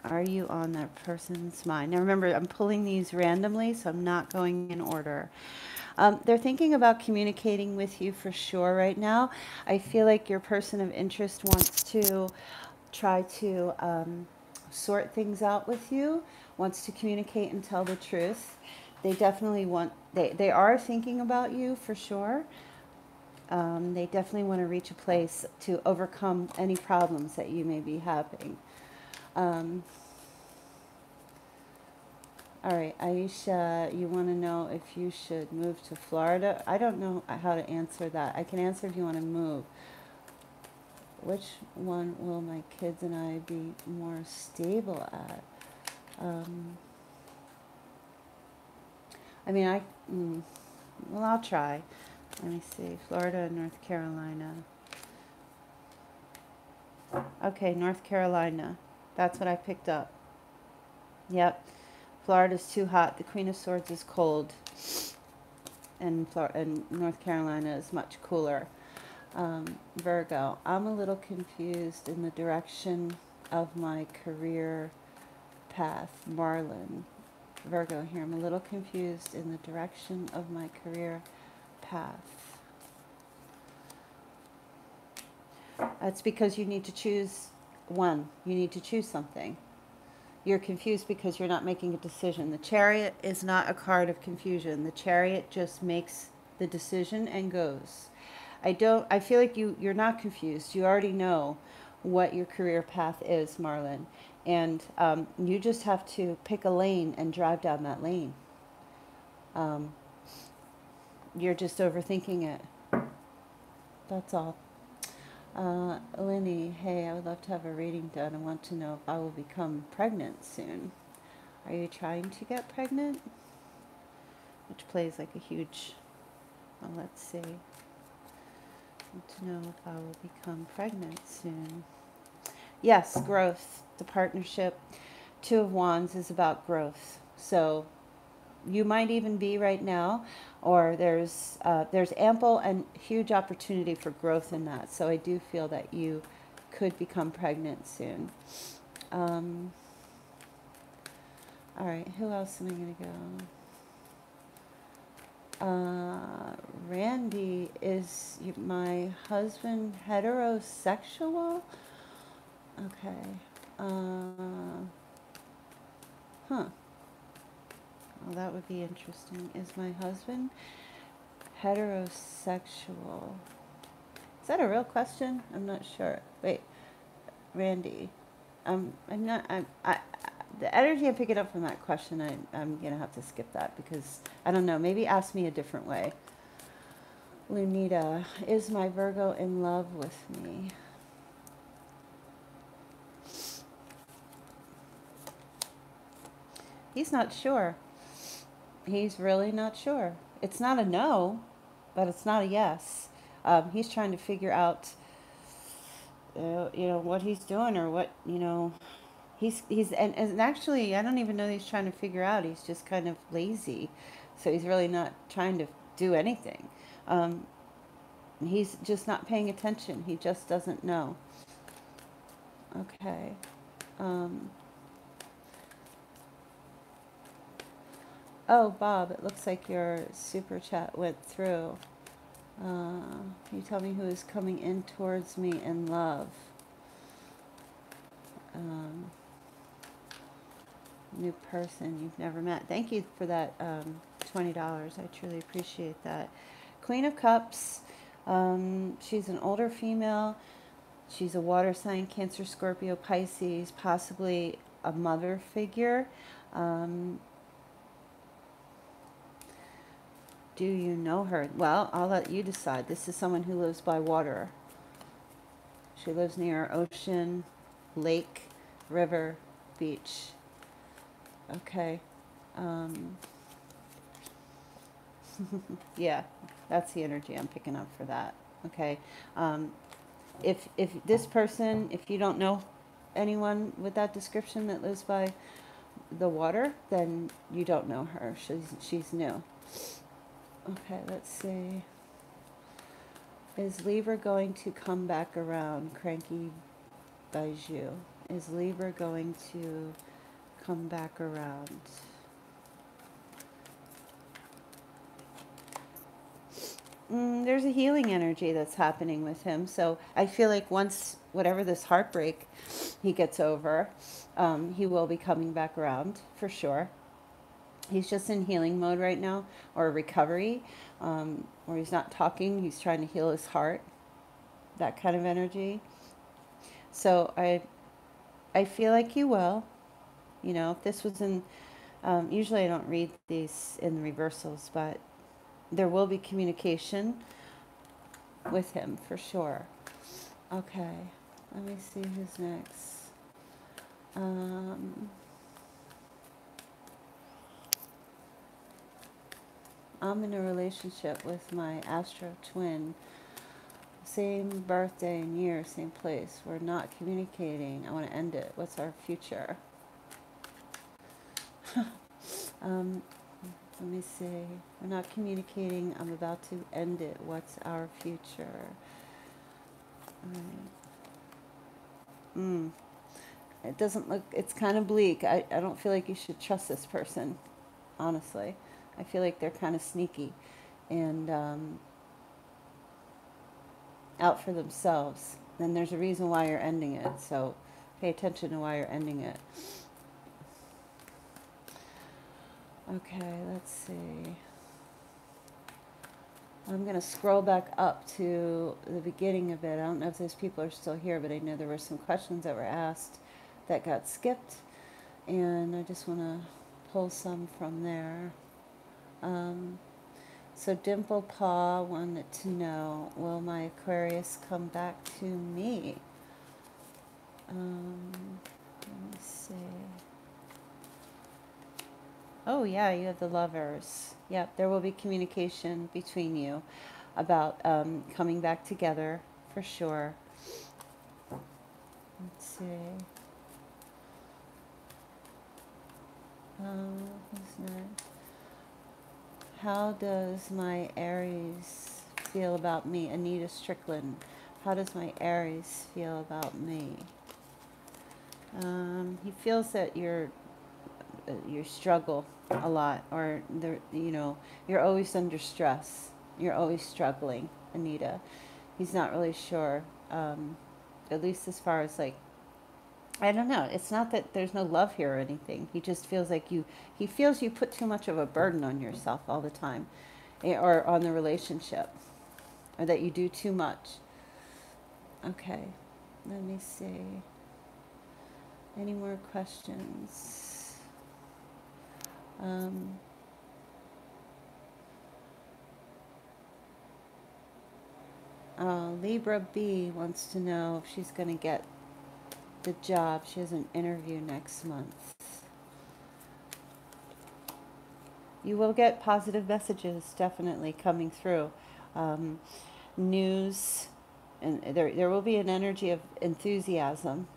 Are you on that person's mind? Now remember, I'm pulling these randomly, so I'm not going in order. They're thinking about communicating with you for sure right now. I feel like your person of interest wants to try to sort things out with you, wants to communicate and tell the truth. They definitely they are thinking about you for sure. They definitely want to reach a place to overcome any problems that you may be having. All right, Aisha, you want to know if you should move to Florida? I don't know how to answer that. I can answer if you want to move. Which one will my kids and I be more stable at? I mean, well, I'll try. Let me see, Florida and North Carolina. Okay, North Carolina. That's what I picked up. Yep. Florida's too hot. The Queen of Swords is cold. And North Carolina is much cooler. Virgo, I'm a little confused in the direction of my career path. Marlon. Virgo here, I'm a little confused in the direction of my career path. That's because you need to choose one. You need to choose something. You're confused because you're not making a decision. The Chariot is not a card of confusion. The Chariot just makes the decision and goes. I feel like you're not confused. You already know what your career path is, Marlon. And you just have to pick a lane and drive down that lane. You're just overthinking it. That's all. Lenny, hey, I would love to have a reading done. I want to know if I will become pregnant soon. Are you trying to get pregnant? Which plays like a huge, well, let's see. I want to know if I will become pregnant soon. Yes, growth, the partnership. Two of Wands is about growth. So you might even be right now, or there's ample and huge opportunity for growth in that. So I do feel that you could become pregnant soon. All right, who else am I going to go? Randy, is my husband heterosexual? Okay. Huh. Well, that would be interesting. Is my husband heterosexual? Is that a real question? I'm not sure. Wait, Randy. I'm not. The energy I'm picking up from that question, I'm gonna have to skip that because I don't know. Maybe ask me a different way. Lunita, is my Virgo in love with me? He's not sure. He's really not sure. It's not a no, but it's not a yes. He's trying to figure out, what he's doing or what, and actually, I don't even know he's trying to figure out. He's just kind of lazy. So he's really not trying to do anything. He's just not paying attention. He just doesn't know. Okay. Oh, Bob, it looks like your super chat went through. Can you tell me who is coming in towards me in love? New person you've never met. Thank you for that $20. I truly appreciate that. Queen of Cups. She's an older female. She's a water sign, Cancer, Scorpio, Pisces, possibly a mother figure. Do you know her? Well, I'll let you decide. This is someone who lives by water. She lives near ocean, lake, river, beach. Okay. Yeah. That's the energy I'm picking up for that. Okay. If this person, if you don't know anyone with that description that lives by the water, then you don't know her. She's new. Okay, let's see. Is Libra going to come back around, Cranky Bijou? Is Libra going to come back around? There's a healing energy that's happening with him. So I feel like once whatever this heartbreak he gets over, he will be coming back around for sure. He's just in healing mode right now, or recovery, where he's not talking. He's trying to heal his heart. That kind of energy. So I feel like he will. You know, if this was in, usually I don't read these in reversals, but there will be communication with him for sure. Okay, let me see who's next. I'm in a relationship with my astro twin. Same birthday and year, same place. We're not communicating. I want to end it. What's our future? Let me see. We're not communicating. I'm about to end it. What's our future? It doesn't look, it's kind of bleak. I don't feel like you should trust this person, honestly. I feel like they're kind of sneaky and out for themselves. And there's a reason why you're ending it. So pay attention to why you're ending it. Okay, let's see. I'm going to scroll back up to the beginning of it. I don't know if those people are still here, but I know there were some questions that were asked that got skipped. And I just want to pull some from there. So Dimple Paw wanted to know, will my Aquarius come back to me? Let me see. Oh yeah, you have the Lovers. Yep, there will be communication between you about coming back together for sure. Let's see. Who's next? How does my Aries feel about me? Anita Strickland. How does my Aries feel about me? He feels that you struggle a lot, or you're always under stress. You're always struggling, Anita. He's not really sure, at least as far as like, I don't know. It's not that there's no love here or anything. He just feels like he feels you put too much of a burden on yourself all the time, or on the relationship, or that you do too much. Okay, let me see. Any more questions? Libra B wants to know if she's going to get the job. She has an interview next month. You will get positive messages definitely coming through. News, and there will be an energy of enthusiasm.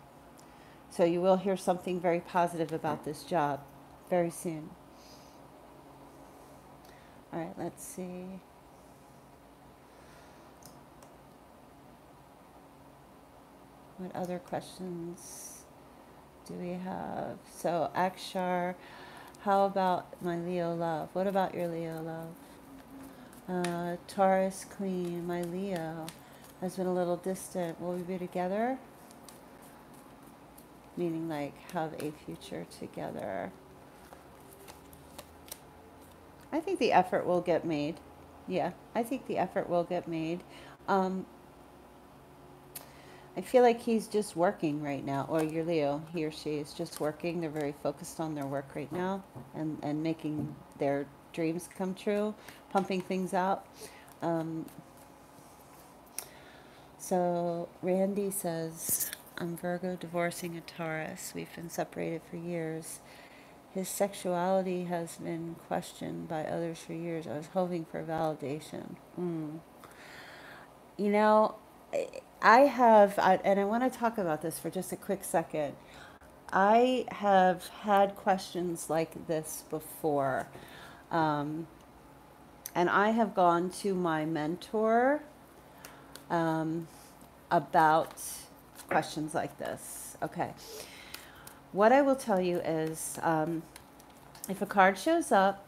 So you will hear something very positive about this job very soon. All right, let's see. What other questions do we have? So Akshar, how about my Leo love? What about your Leo love? Taurus Queen, my Leo has been a little distant. Will we be together? Meaning like have a future together. I think the effort will get made. Yeah, I think the effort will get made. I feel like he's just working right now, or your Leo, he or she is just working. They're very focused on their work right now and making their dreams come true, pumping things out. So Randy says, I'm Virgo divorcing a Taurus. We've been separated for years. His sexuality has been questioned by others for years. I was hoping for validation. You know, and I want to talk about this for just a quick second. I have had questions like this before. And I have gone to my mentor about questions like this. Okay. What I will tell you is if a card shows up,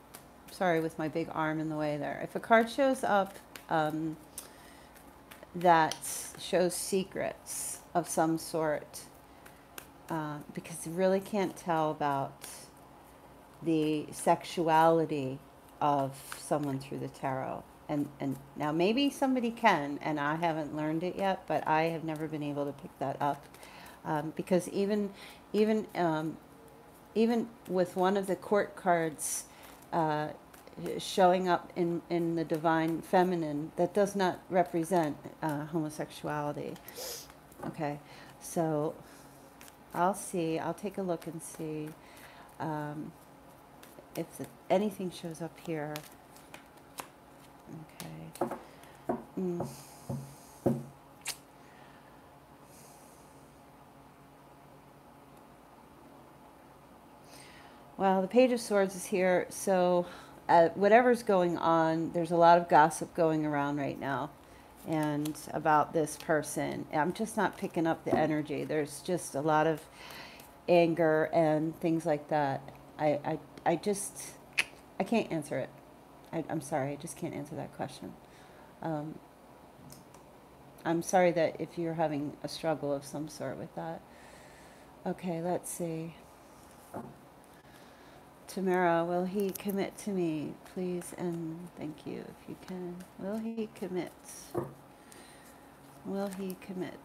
sorry, with my big arm in the way there. If a card shows up that shows secrets of some sort, because you really can't tell about the sexuality of someone through the tarot. And now maybe somebody can, and I haven't learned it yet, but I have never been able to pick that up. Because even with one of the court cards showing up in the divine feminine, that does not represent homosexuality. Okay, so I'll take a look and see if anything shows up here. Okay. Well, the Page of Swords is here, so whatever's going on, there's a lot of gossip going around right now, and about this person. I'm just not picking up the energy. There's just a lot of anger and things like that. I can't answer it. I'm sorry, I just can't answer that question. I'm sorry that if you're having a struggle of some sort with that. Okay, let's see. Tamara, will he commit to me, please? And thank you, if you can. Will he commit? Will he commit?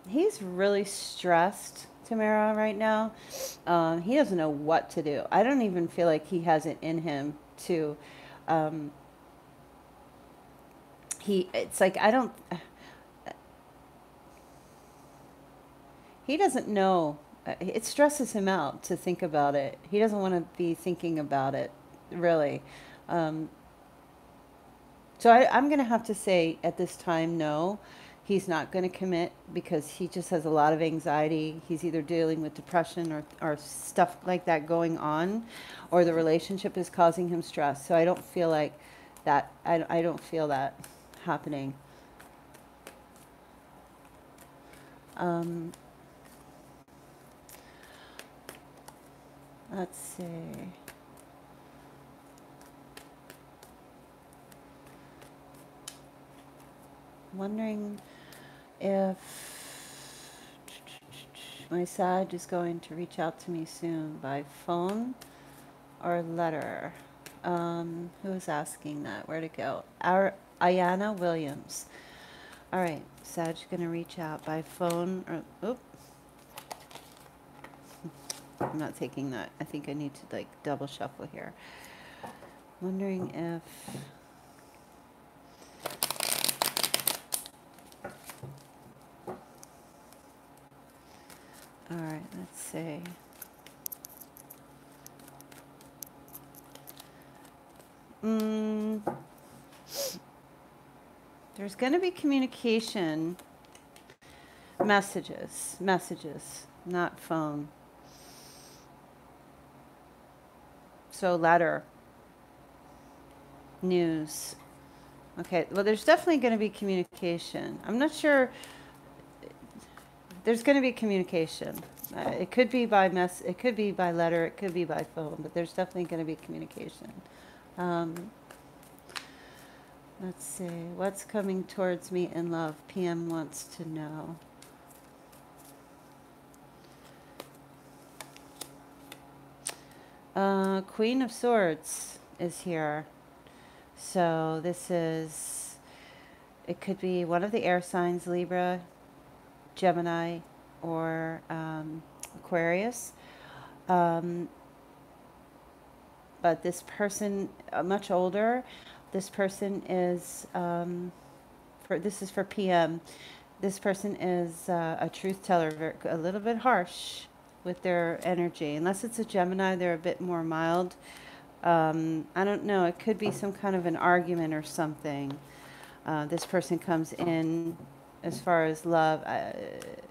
He's really stressed, Tamara, right now. He doesn't know what to do. I don't even feel like he has it in him to, it's like, he doesn't know. It stresses him out to think about it. He doesn't want to be thinking about it, really. So I'm going to have to say at this time, no. He's not going to commit because he just has a lot of anxiety. He's either dealing with depression or stuff like that going on, or the relationship is causing him stress. So I don't feel like that. I don't feel that happening. Let's see. Wondering if my Sag is going to reach out to me soon by phone or letter. Who is asking that? Where to go? Ayana Williams. All right, Sag's going to reach out by phone or... Oop. I'm not taking that. I think I need to like double shuffle here. Wondering if... All right, let's see. There's going to be communication, messages, not phone. So letter, news. Okay, well, there's definitely going to be communication. I'm not sure. There's going to be communication. It could be by it could be by letter, it could be by phone, but there's definitely going to be communication. Let's see. What's coming towards me in love? PM wants to know. Queen of Swords is here. So this is, it could be one of the air signs, Libra, Gemini, or Aquarius. But this person, much older, this person is, this is for PM. This person is a truth teller, a little bit harsh with their energy. Unless it's a Gemini, they're a bit more mild. I don't know. It could be some kind of an argument or something. This person comes in as far as love.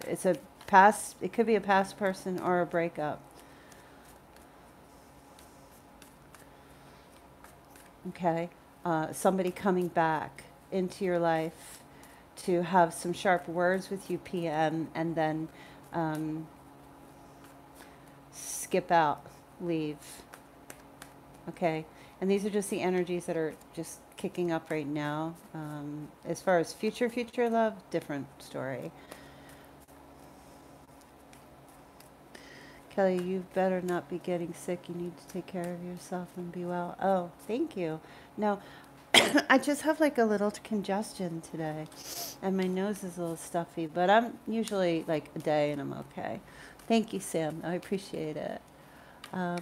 It's a past. It could be a past person or a breakup. Okay. Somebody coming back into your life to have some sharp words with you, PM, and then skip out, leave. Okay. And these are just the energies that are just kicking up right now. As far as future love, different story. Kelly, you better not be getting sick. You need to take care of yourself and be well. Oh, thank you. No, I just have like a little congestion today, and my nose is a little stuffy, but I'm usually like a day and I'm okay. Thank you, Sam. I appreciate it. All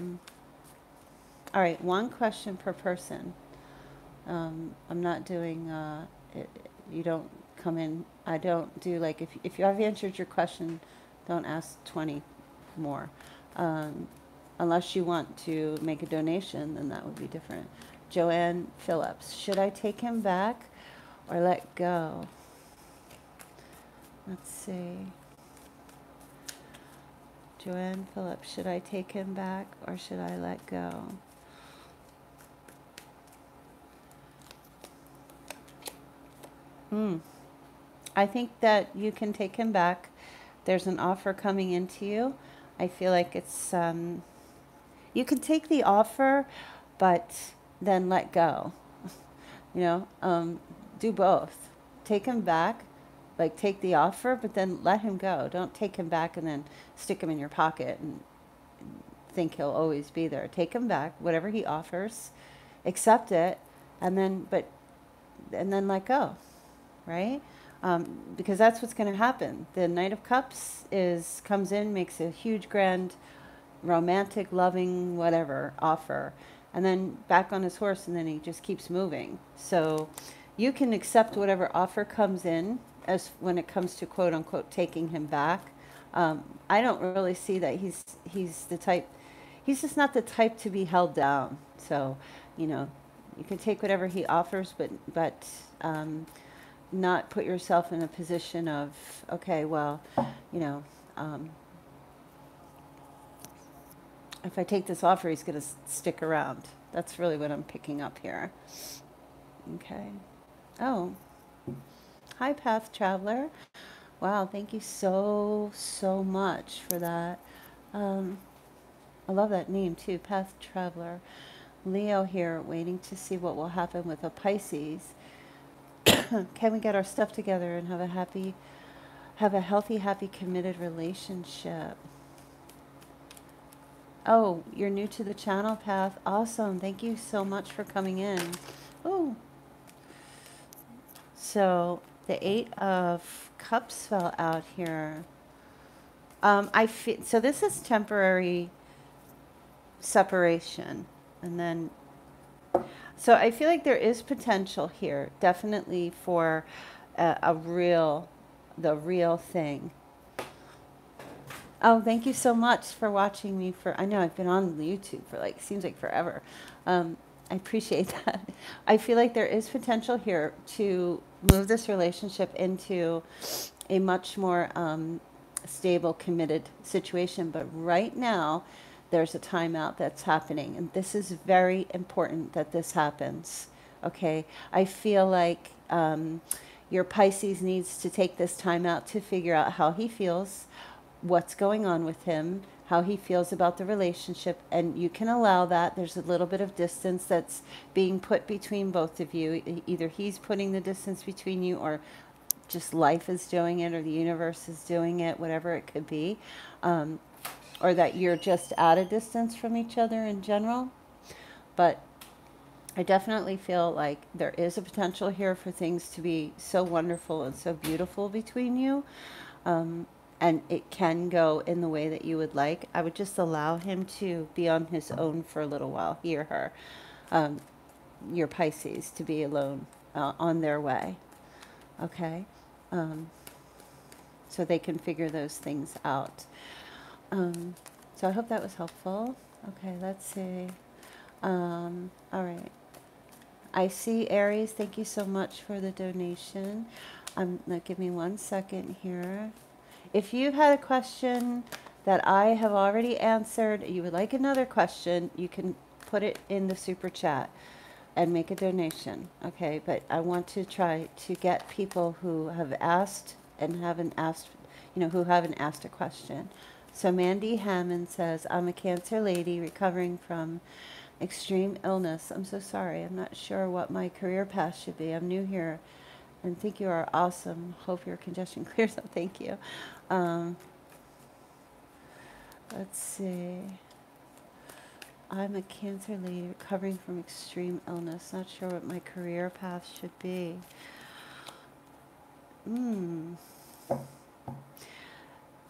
right, one question per person. I'm not doing, you don't come in, I don't do like, if you have answered your question, don't ask 20 more. Unless you want to make a donation, then that would be different. Joanne Phillips, should I take him back or let go? Let's see. Joanne Phillips, should I take him back or should I let go? I think that you can take him back. There's an offer coming into you. I feel like it's, you can take the offer, but then let go. You know, do both. Take him back, like take the offer, but then let him go. Don't take him back and then stick him in your pocket and think he'll always be there. Take him back, whatever he offers, accept it, and then, and then let go, right? Because that's what's going to happen. The Knight of Cups comes in, makes a huge, grand, romantic, loving, whatever offer, and then back on his horse, and then he just keeps moving. So you can accept whatever offer comes in as when it comes to quote unquote taking him back. I don't really see that he's the type. He's just not the type to be held down. So, you know, you can take whatever he offers, but not put yourself in a position of, okay, well, you know, if I take this offer, he's going to stick around. That's really what I'm picking up here. Okay. Oh, hi, Path Traveler. Wow, thank you so much for that. I love that name too, Path Traveler. Leo here, waiting to see what will happen with a Pisces. Can we get our stuff together and have a healthy, happy, committed relationship? Oh, you're new to the channel, Path. Awesome. Thank you so much for coming in. Oh. So the 8 of Cups fell out here. I feel so this is temporary separation, and then so I feel like there is potential here, definitely for the real thing. Oh, thank you so much for watching me I know I've been on YouTube for like, seems like forever. I appreciate that. I feel like there is potential here to move this relationship into a much more stable, committed situation. But right now, there's a timeout that's happening. And this is very important that this happens. Okay? I feel like your Pisces needs to take this time out to figure out how he feels, what's going on with him, how he feels about the relationship, and you can allow that. There's a little bit of distance that's being put between both of you. Either he's putting the distance between you, or just life is doing it, or the universe is doing it, whatever it could be, or that you're just at a distance from each other in general. But I definitely feel like there is a potential here for things to be so wonderful and so beautiful between you. And it can go in the way that you would like. I would just allow him to be on his own for a little while, he or her, your Pisces, to be alone on their way. Okay? so they can figure those things out. So I hope that was helpful. Okay, let's see. All right. I see Aries. Thank you so much for the donation. Now give me 1 second here. If you had a question that I have already answered, you would like another question, you can put it in the super chat and make a donation. Okay, but I want to try to get people who have asked and haven't asked, who haven't asked a question. So Mandy Hammond says, I'm a Cancer lady recovering from extreme illness. I'm so sorry. I'm not sure what my career path should be. I'm new here and think you are awesome. Hope your congestion clears up. Thank you. Let's see. I'm a Cancer lady recovering from extreme illness. Not sure what my career path should be.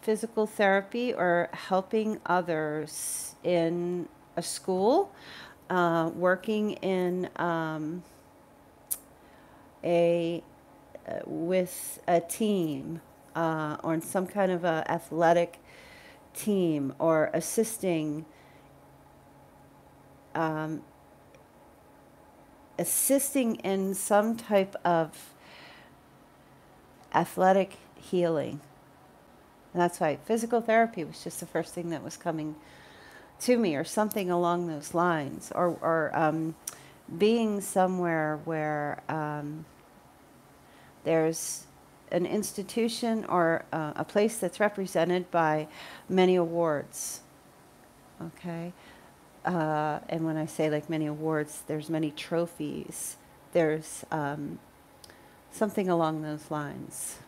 Physical therapy or helping others in a school, working in with a team, or in some kind of a athletic team, or assisting in some type of athletic healing. And that's why physical therapy was just the first thing that was coming to me, or something along those lines, or being somewhere where there's an institution or a place that's represented by many awards. Okay. And when I say like many awards, there's many trophies. There's something along those lines.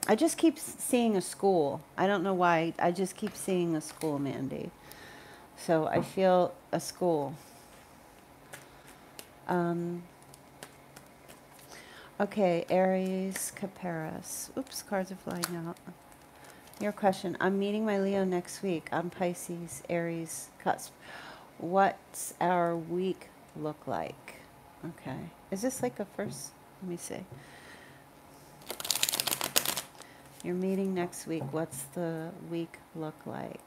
I just keep seeing a school. I don't know why. I just keep seeing a school, Mandy. So I feel a school. Okay, Aries, Capricorn. Oops, cards are flying out. Your question. I'm meeting my Leo next week. I'm Pisces, Aries, cusp. What's our week look like? Okay. Is this like a first? Let me see. You're meeting next week. What's the week look like?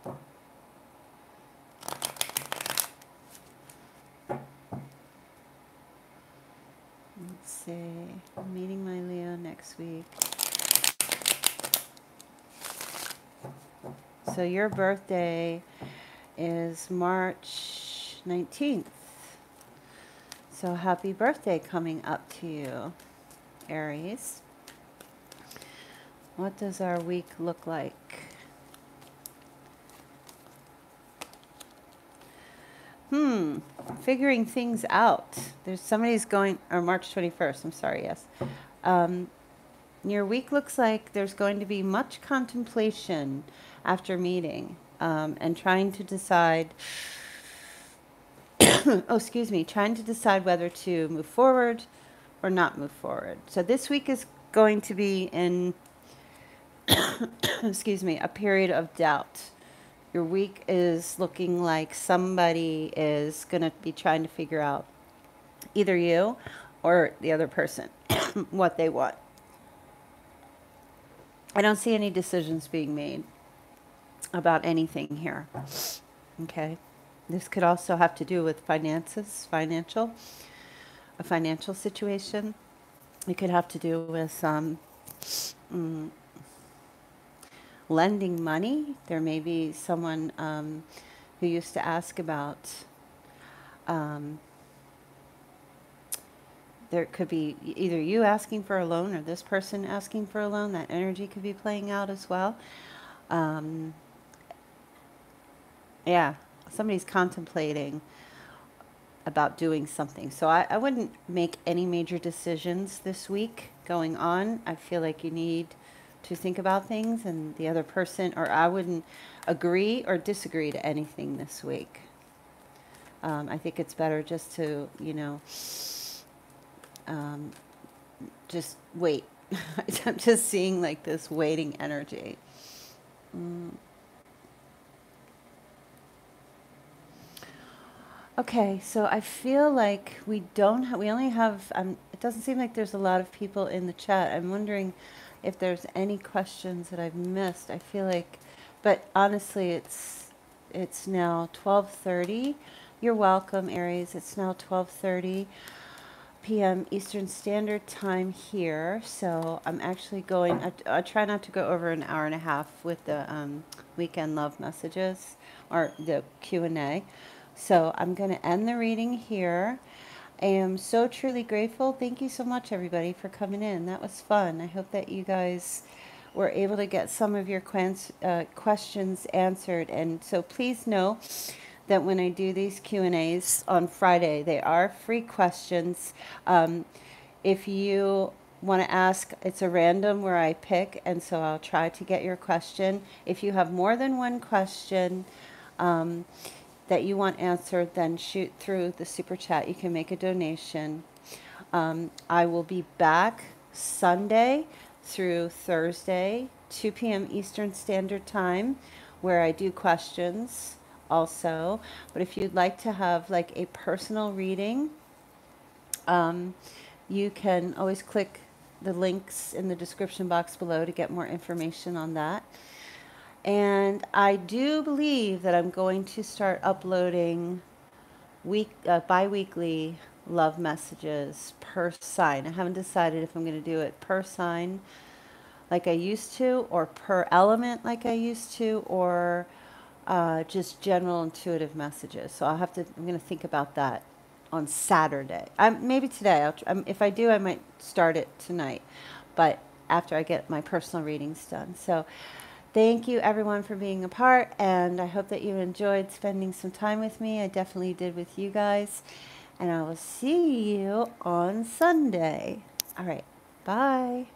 Let's see. I'm meeting my Leo next week. So your birthday is March 19th. So happy birthday coming up to you, Aries. What does our week look like? Figuring things out. There's somebody's going, or March 21st, I'm sorry, yes. Your week looks like there's going to be much contemplation after meeting, and trying to decide, trying to decide whether to move forward or not move forward. So this week is going to be in, a period of doubt. Your week is looking like somebody is going to be trying to figure out, either you or the other person, what they want. I don't see any decisions being made about anything here. Okay. This could also have to do with finances, a financial situation. It could have to do with lending money. There may be someone who used to ask about, there could be either you asking for a loan or this person asking for a loan. That energy could be playing out as well. Yeah, somebody's contemplating about doing something. So I wouldn't make any major decisions this week going on. I feel like you need to think about things, and the other person, or I wouldn't agree or disagree to anything this week. I think it's better just to, just wait. I'm just seeing like this waiting energy. Okay, so I feel like we only have, it doesn't seem like there's a lot of people in the chat. I'm wondering if there's any questions that I've missed. I feel like, but honestly, it's now 12:30. You're welcome, Aries. It's now 12:30 p.m. Eastern Standard Time here. So I'm actually going, I try not to go over an hour and a half with the weekend love messages or the Q&A. So I'm going to end the reading here. I am so truly grateful. Thank you so much, everybody, for coming in. That was fun. I hope that you guys were able to get some of your questions answered. And so please know that when I do these Q&As on Friday, they are free questions. If you want to ask, it's a random where I pick, and so I'll try to get your question. If you have more than one question that you want answered, then shoot through the super chat. You can make a donation. I will be back Sunday through Thursday, 2 p.m. Eastern Standard Time, where I do questions also. But if you'd like to have like a personal reading, you can always click the links in the description box below to get more information on that. And I do believe that I'm going to start uploading bi-weekly love messages per sign. I haven't decided if I'm going to do it per sign like I used to, or per element like I used to, or just general intuitive messages. So I'm going to think about that on Saturday. Maybe today. If I do, I might start it tonight, but after I get my personal readings done. So thank you, everyone, for being a part, and I hope that you enjoyed spending some time with me. I definitely did with you guys, and I will see you on Sunday. All right, bye.